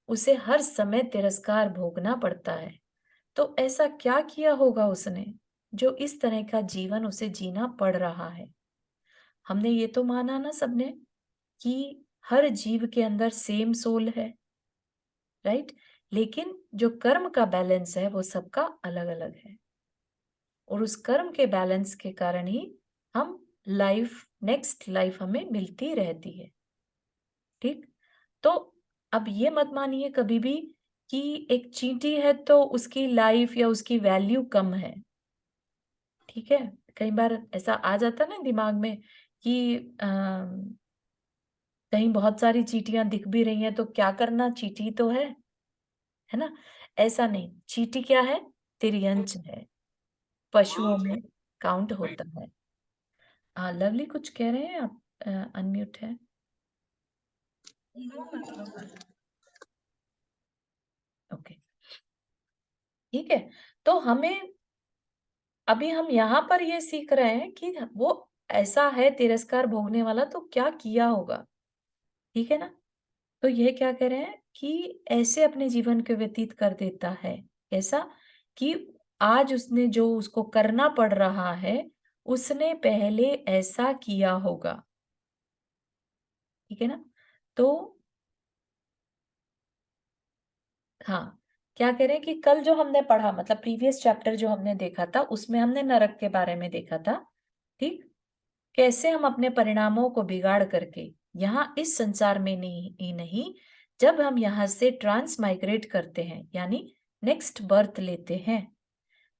उसे हर समय तिरस्कार भोगना पड़ता है। तो ऐसा क्या किया होगा उसने, जो इस तरह का जीवन उसे जीना पड़ रहा है? हमने ये तो माना ना सबने कि हर जीव के अंदर सेम सोल है, राइट? लेकिन जो कर्म का बैलेंस है वो सबका अलग-अलग है। और उस कर्म के बैलेंस के कारण ही हम लाइफ, नेक्स्ट लाइफ हमें मिलती रहती है। ठीक? तो अब ये मत मानिए कभी भी कि एक चींटी है तो उसकी लाइफ या उसकी वैल्यू कम है। ठीक है? कई बार ऐसा आ जाता है ना दिमाग में कि कहीं बहुत सारी चींटियां दिख भी रही हैं तो क्या करना, चींटी तो है ना? ऐसा नहीं, चींटी क्या है? तिर्यंच है, पशुओं में काउंट होता है। लवली कुछ कह रहे हैं आप? अनम्यूट है। ओके, ठीक है। तो हमें अभी हम यहाँ पर ये सीख रहे हैं कि वो ऐसा है तिरस्कार भोगने वाला तो क्या किया होगा, ठीक है ना? तो ये क्या कह रहे हैं कि ऐसे अपने जीवन को व्यतीत कर देता है। कैसा? कि आज उसने जो उसको करना पड़ रहा है, उसने पहले ऐसा किया होगा, ठीक है ना? तो हाँ, क्या कह रहे हैं कि कल जो हमने पढ़ा, मतलब प्रीवियस चैप्टर जो हमने देखा था, उसमें हमने नरक के बारे में देखा था, ठीक? कैसे हम अपने परिणामों को बिगाड़ करके यहाँ इस संसार में नहीं ही नहीं, जब हम यहाँ से ट्रांस माइग्रेट करते हैं यानी नेक्स्ट बर्थ लेते हैं,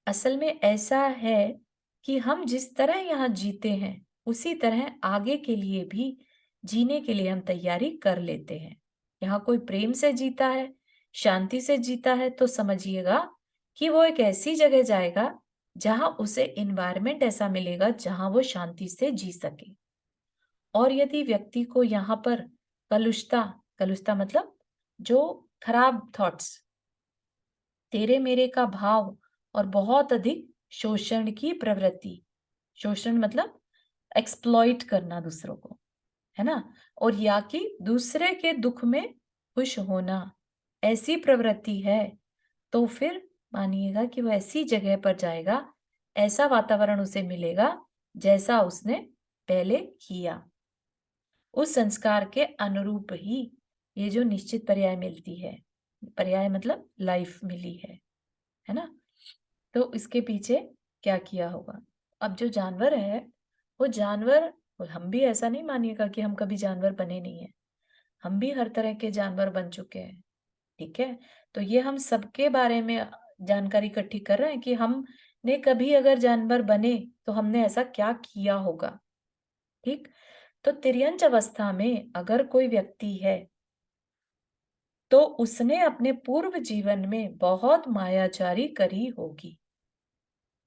असल में ऐसा है कि हम जिस तरह यहाँ जीते हैं उसी तरह आगे के लिए भी जीने के लिए हम तैयारी कर लेते हैं। यहाँ कोई प्रेम से जीता है, शांति से जीता है, तो समझिएगा कि वो एक ऐसी जगह जाएगा जहां उसे इन्वायरमेंट ऐसा मिलेगा जहां वो शांति से जी सके। और यदि व्यक्ति को यहाँ पर कलुषता, कलुषता मतलब जो खराब थॉट्स, तेरे मेरे का भाव और बहुत अधिक शोषण की प्रवृत्ति, शोषण मतलब एक्सप्लॉइट करना दूसरों को, है ना? और या कि दूसरे के दुख में खुश होना, ऐसी प्रवृत्ति है, तो फिर मानिएगा कि वो ऐसी जगह पर जाएगा, ऐसा वातावरण उसे मिलेगा जैसा उसने पहले किया। उस संस्कार के अनुरूप ही ये जो निश्चित पर्याय मिलती है, पर्याय मतलब लाइफ मिली है ना? तो इसके पीछे क्या किया होगा? अब जो जानवर है, वो जानवर, हम भी ऐसा नहीं मानिएगा कि हम कभी जानवर बने नहीं हैं। हम भी हर तरह के जानवर बन चुके हैं, ठीक है? तो ये हम सबके बारे में जानकारी इकट्ठी कर रहे हैं कि हमने कभी अगर जानवर बने, तो हमने ऐसा क्या किया होगा, ठीक? तो तिर्यंच अवस्था में अगर कोई व्यक्ति है, तो उसने अपने पूर्व जीवन में बहुत मायाचारी करी होगी।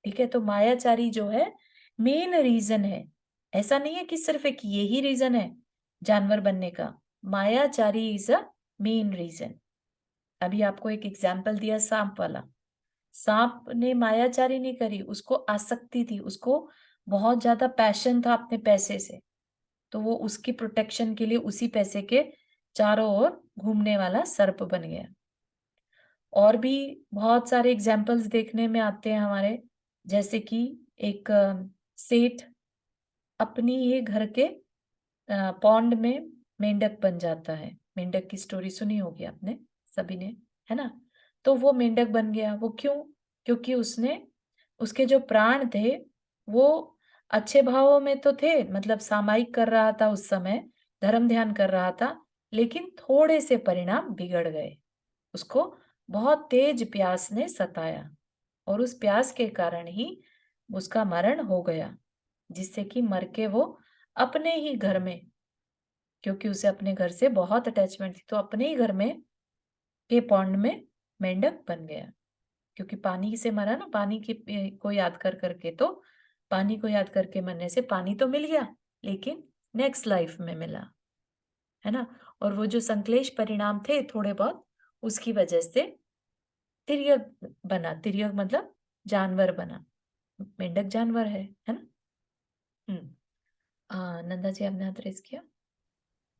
ठीक है? तो मायाचारी जो है मेन रीजन है। ऐसा नहीं है कि सिर्फ एक यही रीजन है जानवर बनने का। मायाचारी इज अ मेन रीजन। अभी आपको एक एग्जाम्पल दिया सांप वाला। सांप ने मायाचारी नहीं करी, उसको आसक्ति थी, उसको बहुत ज्यादा पैशन था अपने पैसे से। तो वो उसकी प्रोटेक्शन के लिए उसी पैसे के चारों ओर घूमने वाला सर्प बन गया। और भी बहुत सारे एग्जाम्पल्स देखने में आते हैं हमारे, जैसे कि एक सेठ अपनी ही घर के पॉन्ड में मेंढक बन जाता है। मेंढक की स्टोरी सुनी होगी आपने सभी ने, है ना? तो वो मेंढक बन गया, वो क्यों? क्योंकि उसने, उसके जो प्राण थे वो अच्छे भावों में तो थे, मतलब सामायिक कर रहा था उस समय, धर्म ध्यान कर रहा था, लेकिन थोड़े से परिणाम बिगड़ गए। उसको बहुत तेज प्यास ने सताया और उस प्यास के कारण ही उसका मरण हो गया, जिससे कि मर के वो अपने ही घर में, क्योंकि उसे अपने घर से बहुत अटैचमेंट थी, तो अपने ही घर में के पॉन्ड में मेंढक बन गया। क्योंकि पानी से मरा ना, पानी की को याद कर करके, तो पानी को याद करके मरने से पानी तो मिल गया, लेकिन नेक्स्ट लाइफ में मिला, है ना? और वो जो संश्लेष परिणाम थे थोड़े बहुत, उसकी वजह से तिर्यक बना। तिर्यक मतलब जानवर बना। मेंढक जानवर है ना? नंदा जी आपने हाथ रेज़ किया?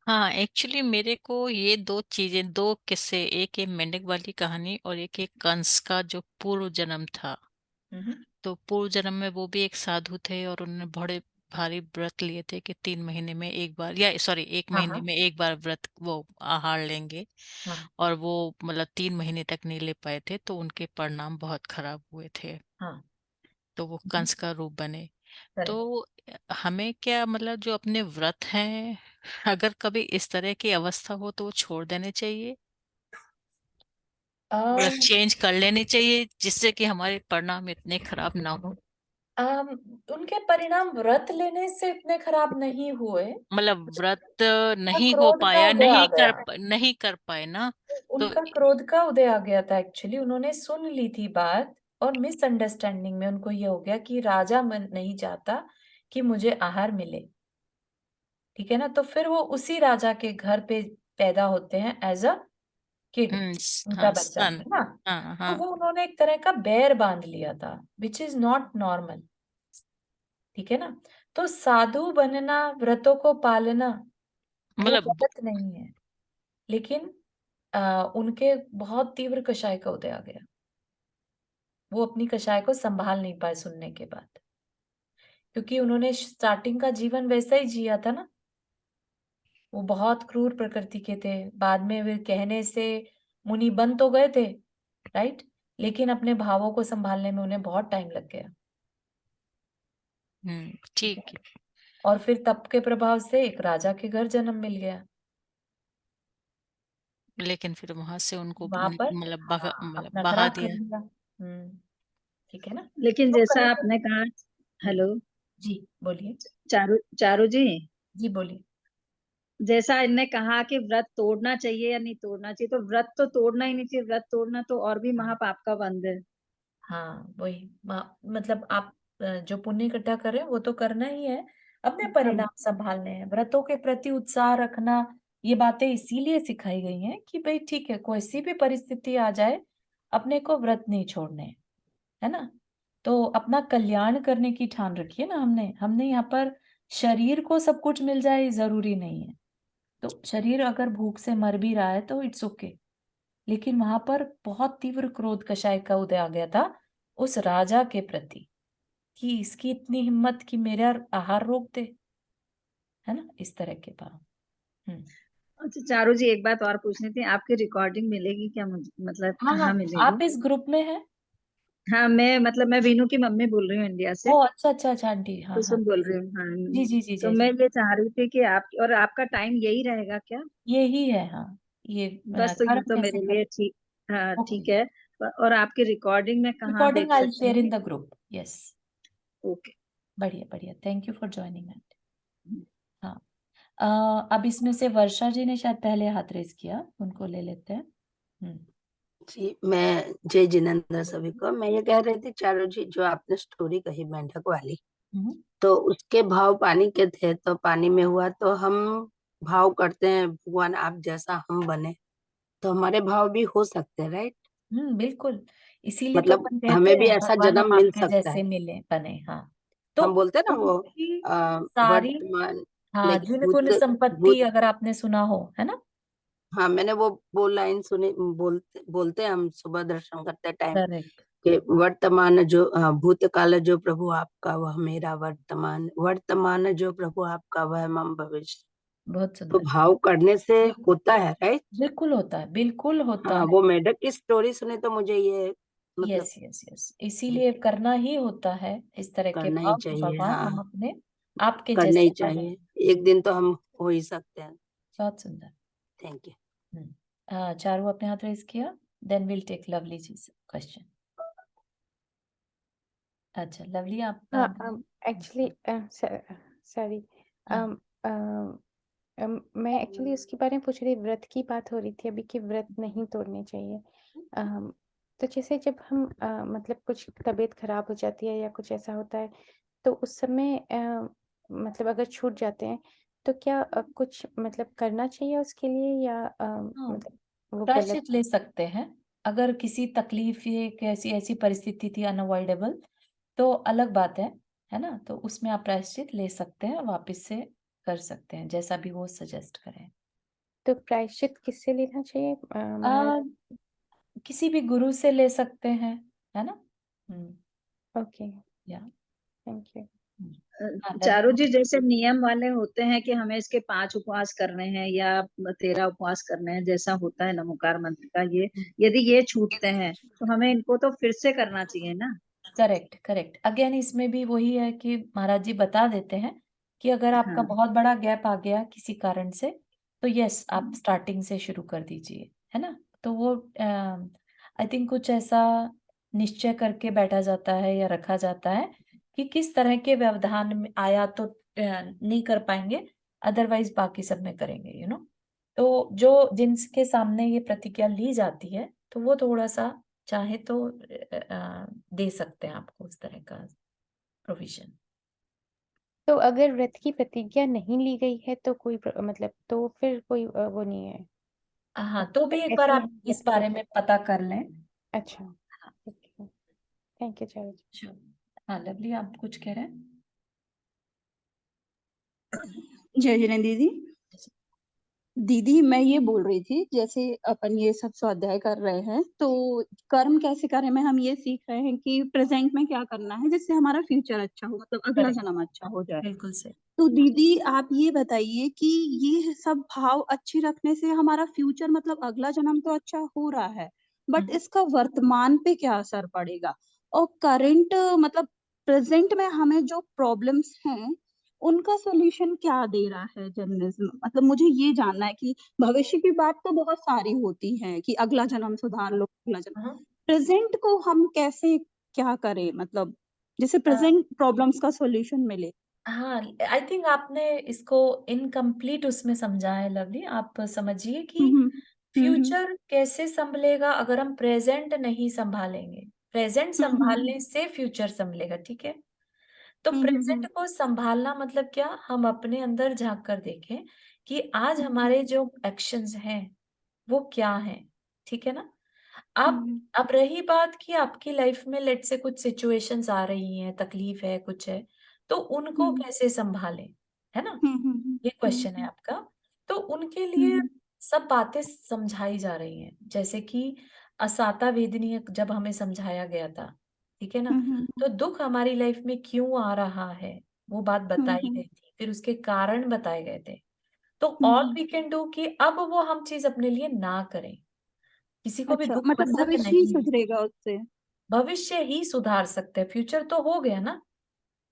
हाँ, एक्चुअली मेरे को ये 2 चीज़ें, 2 किस्से, एक ये मेंढक वाली कहानी और एक ये कंस का जो पूर्व जन्म था। हुँ, हुँ। तो पूर्व जन्म में वो भी एक साधु थे और उन्होंने बड़े भारी व्रत लिए थे कि 3 महीने में 1 बार, या सॉरी 1 हाँ, महीने हाँ। में 1 बार व्रत वो आहार लेंगे, हाँ, और वो मतलब 3 महीने तक नहीं ले पाए थे, तो उनके परिणाम बहुत खराब हुए थे। हाँ। तो वो हुँ, हुँ। कंस का रूप बने। तो करेक्ट। हमें क्या, मतलब जो अपने व्रत हैं, अगर कभी इस तरह की अवस्था हो तो वो छोड़ देने चाहिए, अ, मतलब चेंज कर लेने चाहिए, जिससे कि हमारे परिणाम इतने खराब ना हो। अम, उनके परिणाम व्रत लेने से इतने खराब नहीं हुए। मतलब व्रत उनका नहीं हो क्रोध का पाया, उदय आ गया। नहीं कर पाए ना, तो उनका क्रोध का उदय आ गया था एक्चुअली, उन्होंने सुन ली थी बात और मिसअंडरस्टैंडिंग में उनको ये हो गया कि राजा मन नहीं चाहता कि मुझे आहार मिले, ठीक है ना? तो फिर वो उसी राजा के घर पे पैदा होते हैं एज़ अ किड, उनका हाँ, बच्चा, सन। है ना? हाँ, तो हाँ। वो उन्होंने एक तरह का बैर बाँध लिया था, व्हिच इज़ नॉट नॉर्मल, ठीक है ना? तो साधु बनना, व्रतों को पालना, वो मतलब गलत नहीं है, लेकिन उनके बहुत तीव्र कषाय का उदय आ गया। वो अपनी कषाय को सँभाल नहीं पाए सुनने के बाद, क्योंकि उन्होंने स्टार्टिंग का जीवन वैसा ही जिया था ना, वो बहुत क्रूर प्रकृति के थे, बाद में वे कहने से मुनि बन तो गए थे, राइट? लेकिन अपने भावों को सँभालने में उन्हें बहुत टाइम लग गया, ठीक है? ठीक है। और फिर तप के प्रभाव से एक राजा के घर जन्म मिल गया। लेकिन फिर वहां से उनको वहाँ पर मतलब अपना बहा करार कर दिया। लिया। ठीक है ना? लेकिन तो जैसा कहीं न आपने कहा, हुँ, हेलो, जी, बोलिए। चारू चारू जी, जी, बोलिए। जैसा इनने कहा कि व्रत तोड़ना चाहिए या नहीं तोड़ना चाहिए, तो व्रत तो तोड़ना ही नहीं चाहिए। व्रत तोड़ना तो और भी हाँ। महापाप का बंध है। हाँ, वही मतलब आप जो पुण्य इकट्ठा कर रहे हैं वो तो करना ही है, अपने अब परिणाम सँभालने हैं, व्रतों के प्रति उत्साह रखना, ये बातें इसीलिए सिखाई गई हैं कि भई ठीक है, कोई-सी भी परिस्थिति आ जाए, अपने को व्रत नहीं छोड़ने हैं, है ना? तो अपना कल्याण करने की ठान रखी है ना हमने, हमने यहाँ पर शरीर को सब कुछ मिल जाए ज़रूरी नहीं है, तो शरीर अगर भूख से मर भी रहा है तो इट्स ओके। लेकिन वहाँ पर बहुत तीव्र क्रोध कषाय का उदय आ गया था उस राजा के प्रति कि इसकी इतनी हिम्मत कि मेरा आहार रोक दे, है ना? इस तरह के भाव। हुँ। अच्छा चारू जी, एक बात और पूछनी थी। आपकी रिकॉर्डिंग मिलेगी क्या मुझे, मतलब हाँ, कहाँ हाँ, आप मिलेगी? इस ग्रुप में हैं? हाँ, मैं वीनू की मम्मी बोल रही हूँ इंडिया से। ओह! अच्छा, अच्छा, अच्छा आंटी। हाँ, हाँ। कुसुम बोल रही हूँ, जी, हाँ। जी, जी, तो जी, मैं जी। ये चाह रही थी कि आप और आपका टाइम यही रहेगा क्या? यही है, हाँ। ये बस तो ये तो 12 मेरे से कर लिए ठीक, हाँ ओके। ठीक है। और आपकी रिकॉर्डिंग में कहाँ रिकॉर्डिंग देख आई विल सकते शेयर हैं? In the group. Yes. Okay. बढ़िया, बढ़िया। Thank you for joining aunty. हाँ। अब इसमें से वर्षा जी ने शायद पहले हाथ रेज़ किया, उनको ले लेते हैं। हुँ। जी, मैं जय जिनेंद्र सभी को। मैं ये कह रही थी चारू जी, जो आपने स्टोरी कही मेंढक वाली, हुँ, हुँ। तो उसके भाव पानी के थे, तो पानी में हुआ, तो हम भाव करते हैं भगवान आप जैसा हम बने, तो हमारे भाव भी हो सकते हैं, राइट? बिल्कुल। इसीलिए तो मतलब अपन कहते हमें भी हैं ऐसा भगवान जन्म हम मिल आपके सकता है। जैसे मिले बने, हाँ। तो हम बोलते हैं ना वो उनकी आ, सारी वर्तमान, हाँ, लाइक जिन गुण भूत संपत्ति भूत। अगर आपने सुना हो, है ना? हाँ, मैंने वो लाइन सुनी। बोलते बोलते हैं हम सुबह दर्शन करते टाइम करेक्ट, कि वर्तमान जो भूतकाल जो प्रभु आपका वह मेरा वर्तमान, वर्तमान जो प्रभु आपका वह मम भविष्य। बहुत तो सुंदर। भाव करने से होता है, राइट? बिल्कुल होता हाँ, है। वो मेढक की स्टोरी सुनी तो मुझे ये मतलब यस, यस, यस। इसीलिए करना ही होता है इस तरह के करना ही भाव कि चाहिए। भगवान हम हाँ, अपने आपके करना ही जैसे बने। चाहिए। एक दिन तो हम हो ही सकते हैं। बहुत सुंदर। Thank you. हुँ। चारू आपने हाथ रेज़ किया, then we will take Lovely जी's क्वेश्चन। अच्छा, लवली आप हाँ, एक्चुअली सॉरी, हाँ। मैं एक्चुअली उसके बारे में पूछ रही, व्रत की बात हो रही थी अभी कि व्रत नहीं तोड़ने चाहिए। अम, तो जैसे जब हम मतलब कुछ तबीयत खराब हो जाती है या कुछ ऐसा होता है, तो उस समय मतलब अगर छूट जाते हैं, तो क्या कुछ मतलब करना चाहिए उसके लिए या हाँ, मतलब वो गलत? प्रायश्चित ले सकते हैं। अगर किसी तकलीफ या एक ऐसी ऐसी परिस्थिति थी अनअवॉइडेबल तो अलग बात है ना? तो उसमें आप प्रायश्चित ले सकते हैं, वापस से कर सकते हैं, जैसा भी वो सजेस्ट करें। तो प्रायश्चित किससे लेना चाहिए महाराज? अ, किसी भी गुरु से ले सकते हैं, है ना? ओके, या थैंक यू। हाँ, चारू लवली। जी, जैसे नियम वाले होते हैं कि हमें इसके 5 उपवास करने हैं या 13 उपवास करने हैं, जैसा होता है नमोकार मंत्र का, ये यदि ये छूटते हैं तो हमें इनको तो फिर से करना चाहिए ना। Correct, correct. अगेन इसमें भी वही है कि महाराज जी बता देते हैं कि अगर आपका हाँ। बहुत बड़ा गैप आ गया किसी कारण से, तो यस आप स्टार्टिंग से शुरू कर दीजिए, है ना? तो वो आई थिंक कुछ ऐसा निश्चय करके बैठा जाता है या रखा जाता है कि किस तरह के व्यवधान में आया तो नहीं कर पाएंगे, अदरवाइज बाकी सब में करेंगे, तो जो जिनके सामने ये प्रतिज्ञा ली जाती है, तो वो थोड़ा सा चाहे तो दे सकते हैं आपको उस तरह का प्रोविजन। तो अगर व्रत की प्रतिज्ञा नहीं ली गई है तो कोई मतलब तो फिर कोई वो नहीं है, हाँ, तो भी एक बार ऐसे आप नहीं इस व्रत कर बारे में सकते? पता कर लें। अच्छा, ठीक है, thank you Charu ji. Sure. हाँ, लवली आप कुछ कह रहे हैं? जय जय दीदी। दीदी मैं ये बोल रही थी, जैसे अपन ये सब स्वाध्याय कर रहे हैं तो कर्म कैसे करें में हम ये सीख रहे हैं कि प्रेजेंट में क्या करना है जिससे हमारा फ्यूचर अच्छा हो, मतलब अगला करेक्ट, जन्म अच्छा हो जाए। बिल्कुल सही। तो दीदी आप ये बताइए कि ये सब भाव अच्छे रखने से हमारा फ्यूचर मतलब अगला जन्म तो अच्छा हो रहा है, बट हम्म, इसका वर्तमान पे क्या असर पड़ेगा? और करंट मतलब प्रेजेंट में हमें जो प्रॉब्लम्स हैं उनका सॉल्यूशन क्या दे रहा है जर्नलिज्म? मतलब मुझे ये जानना है कि भविष्य की बात तो बहुत सारी होती है कि अगला जन्म सुधार लो, अगला जन्म, हाँ, प्रेजेंट को हम कैसे क्या करें, मतलब जिससे प्रेजेंट प्रॉब्लम्स का सॉल्यूशन मिले। हाँ, आई थिंक आपने इसको इनकम्प्लीट उसमें समझा है लवली। आप समझिए कि हम्म हम्म फ्यूचर कैसे संभलेगा अगर हम प्रेजेंट नहीं संभालेंगे। प्रेजेंट हम्म हम्म संभालने से फ्यूचर संभलेगा, ठीक है? तो प्रेजेंट हम्म को संभालना मतलब क्या? हम अपने अंदर झांक कर देखें कि आज हमारे जो एक्शंस हैं वो क्या हैं, ठीक है ना? हम्म अब रही बात कि आपकी लाइफ में लेट से कुछ सिचुएशंस आ रही हैं, तकलीफ है, कुछ है, तो उनको हम्म कैसे संभालें, है ना? हम्म ये क्वेश्चन है आपका। तो उनके लिए हम्म सब बातें समझाई जा रही हैं, जैसे कि असाता वेदनीय जब हमें समझाया गया था, ठीक है ना? हम्म तो दुख हमारी लाइफ में क्यों आ रहा है, वो बात बताई हम्म गई थी, फिर उसके कारण बताए गए थे। तो all hmm we can do कि अब वो हम चीज अपने लिए ना करें। किसी को भी अच्छा, दुख मतलब पसंद भविष्य ही नहीं है, सुधरेगा उससे? भविष्य ही सुधार सकते हैं, फ्यूचर तो हो गया ना।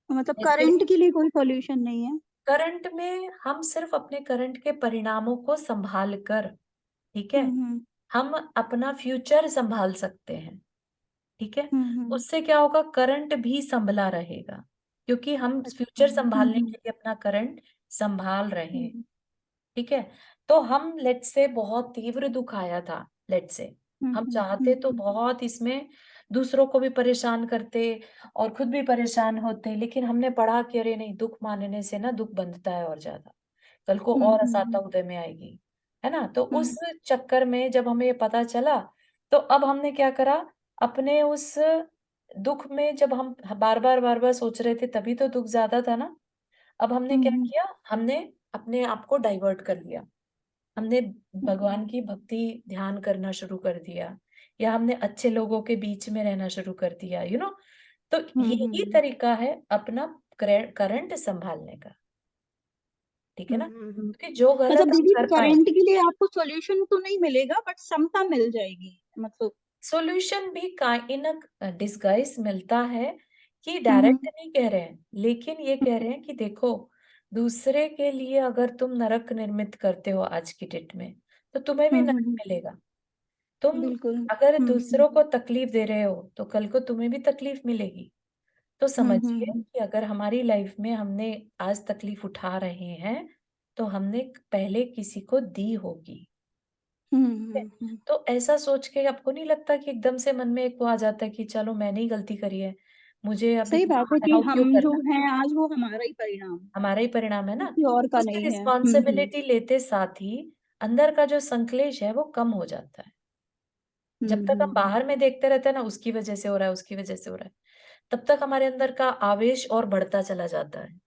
मतलब जैसे करंट के लिए कोई सॉल्यूशन नहीं है? करंट में हम सिर्फ अपने करंट के परिणामों को संभाल कर, ठीक है, हम्म हम अपना फ्यूचर संभाल सकते हैं, ठीक है। हम्म उससे क्या होगा, करंट भी संभला रहेगा, क्योंकि हम अच्छा फ्यूचर संभालने हम्म के लिए अपना करंट संभाल रहे हैं, हम्म ठीक है। तो हम लेट से बहुत तीव्र दुख आया था, लेट से हम चाहते तो हम्म बहुत इसमें दूसरों को भी परेशान करते और खुद भी परेशान होते, लेकिन हमने पढ़ा कि अरे नहीं, दुख मानने से ना दुख बंधता है और ज्यादा, कल को और असाता हम्म उदय में आएगी, है ना। तो हम्म उस चक्कर में जब हमें ये पता चला, तो अब हमने क्या करा, अपने उस दुख में जब हम बार बार सोच रहे थे, तभी तो दुख ज्यादा था ना। अब हमने क्या हम्म किया, हमने अपने आप को डाइवर्ट कर लिया, हमने हम्म भगवान की भक्ति ध्यान करना शुरू कर दिया, या हमने अच्छे लोगों के बीच में रहना शुरू कर दिया, तो यही हम्म तरीका है अपना करंट संभालने का, ठीक है ना। हम्म। क्योंकि जो मतलब गलत हम दीदी कर पाए, करंट के लिए आपको सॉल्यूशन तो नहीं मिलेगा बट समता मिल जाएगी मतलब? सॉल्यूशन भी का इन डिस्गाइज मिलता है, कि हम्म डायरेक्ट नहीं कह रहे हैं, लेकिन ये कह रहे हैं कि देखो, दूसरे के लिए अगर तुम नरक निर्मित करते हो आज की डेट में, तो तुम्हें भी नरक हम्म मिलेगा। तुम बिल्कुल अगर दूसरों को तकलीफ दे रहे हो, तो कल को तुम्हें भी तकलीफ मिलेगी। तो समझिए हम्म कि अगर हमारी लाइफ में हमने आज तकलीफ उठा रहे हैं, तो हमने पहले किसी को दी होगी, है? हम्म। तो ऐसा सोच के आपको नहीं लगता कि एकदम से मन में एक वो आ जाता है कि चलो मैंने ही गलती करी है, मुझे अब सही इतना बात है कि अलाउ हम क्यों जो करना, हैं आज वो हमारा ही परिणाम है, हमारा ही परिणाम है ना। किसी और का उस नहीं है। रिस्पॉन्सिबिलिटी लेते साथ ही अंदर का जो संकलेश है वो कम हो जाता है। जब तक हम हम्म। बाहर में देखते रहते हैं ना, उसकी वजह से हो रहा है, उसकी वजह से हो रहा है, तब तक हमारे अंदर का आवेश और बढ़ता चला जाता है।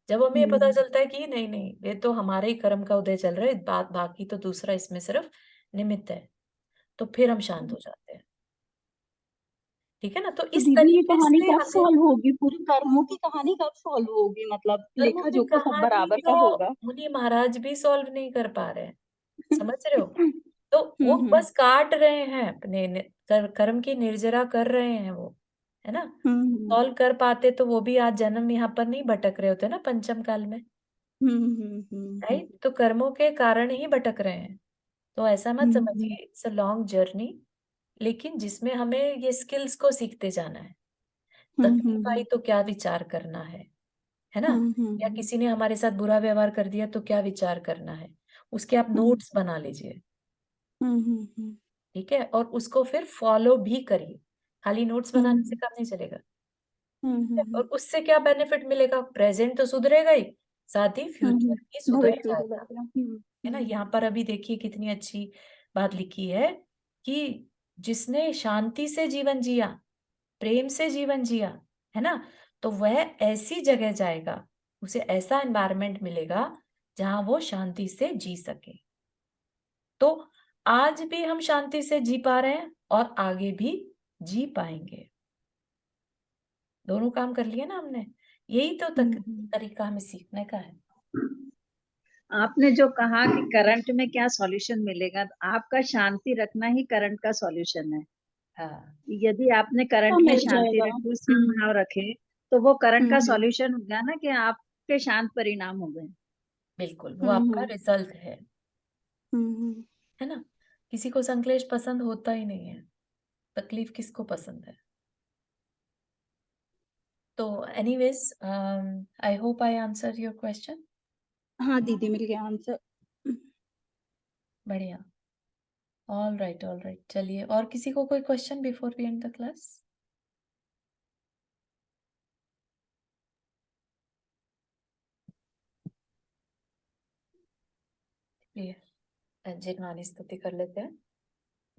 जब हमें ये पता चलता है कि नहीं नहीं, ये तो हमारे ही कर्म का उदय चल रहा है, बात बाकी तो दूसरा इसमें सिर्फ निमित्त है, तो फिर हम शांत हो जाते हैं। ठीक है ना? तो तो इस दीदी ये तरीके कहानी से कब हमें सॉल्व होगी? पूरी कर्मों की कहानी कब सॉल्व होगी? मतलब कर्मों लेखा की जोखा सब कहानी बराबर का तो होगा। मुनि महाराज भी सॉल्व नहीं कर पा रहे हैं, समझ रहे हो? तो वो हम्म बस काट रहे हैं अपने कर्म की निर्जरा कर रहे हैं वो, है ना? हम्म सॉल्व कर पाते तो वो भी आज जन्म यहाँ पर नहीं भटक रहे होते ना पंचम काल में, राइट? तो कर्मों के कारण ही भटक रहे हैं। तो ऐसा मत समझिए, इट्स अ लॉन्ग जर्नी, लेकिन जिसमें हमें ये स्किल्स को सीखते जाना है। तकलीफ आई तो क्या विचार करना है ना? या किसी ने हमारे साथ बुरा व्यवहार कर दिया तो क्या विचार करना है, उसके आप नोट्स बना लीजिए, ठीक है? और उसको फिर फॉलो भी करिए, खाली नोट्स बनाने से काम नहीं चलेगा। और उससे क्या बेनिफिट मिलेगा? प्रेजेंट तो सुधरेगा ही, साथ ही फ्यूचर भी सुधर भविष्य जाएगा, है ना? यहाँ पर अभी देखिए कितनी अच्छी बात लिखी है कि जिसने शांति से जीवन जिया, प्रेम से जीवन जिया, है ना, तो वह ऐसी जगह जाएगा, उसे ऐसा एनवायरनमेंट मिलेगा जहां वो शांति से जी सके। तो आज भी हम शांति से जी पा रहे हैं और आगे भी जी पाएंगे। दोनों काम कर लिए ना हमने, यही तो तरीका हमें सीखने का है। आपने जो कहा कि करंट में क्या सॉल्यूशन मिलेगा, तो आपका शांति रखना ही करंट का सॉल्यूशन है। हाँ, यदि आपने हाँ करंट में मिल शांति जाएगा। रखी, सद्भाव रखे, तो वो करंट का हम्म सॉल्यूशन हो गया ना, कि आपके शांत परिणाम हो गए। बिल्कुल, वो आपका रिजल्ट हम्म है ना? किसी को संक्लेश पसंद होता ही नहीं है, तकलीफ किसको पसंद है? तो anyways, I hope I answer your question. हाँ दीदी मिल गया आंसर। बढ़िया। ऑल राइट, चलिए, और किसी को कोई question before we end the class? Jinvani स्तुति कर लेते हैं।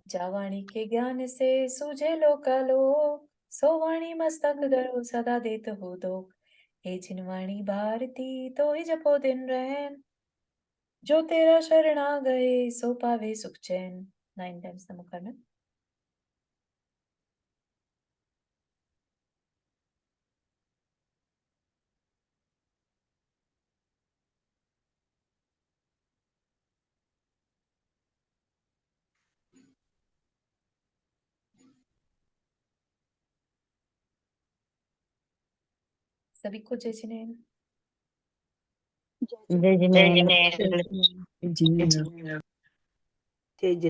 जावाणी के ज्ञान से सूझे लोकालोक, सो वाणी मस्तक धरो सदा देत हो दो। हे जिनवाणी भारती तो ही जपो दिन रैन, जो तेरा शरण आ गए सो पावे सुख चैन। 9 टाइम्स नमो करना। सभी को जय जिनेन्द्र। जय जय जिनेन्द्र। जिनेन्द्र। जय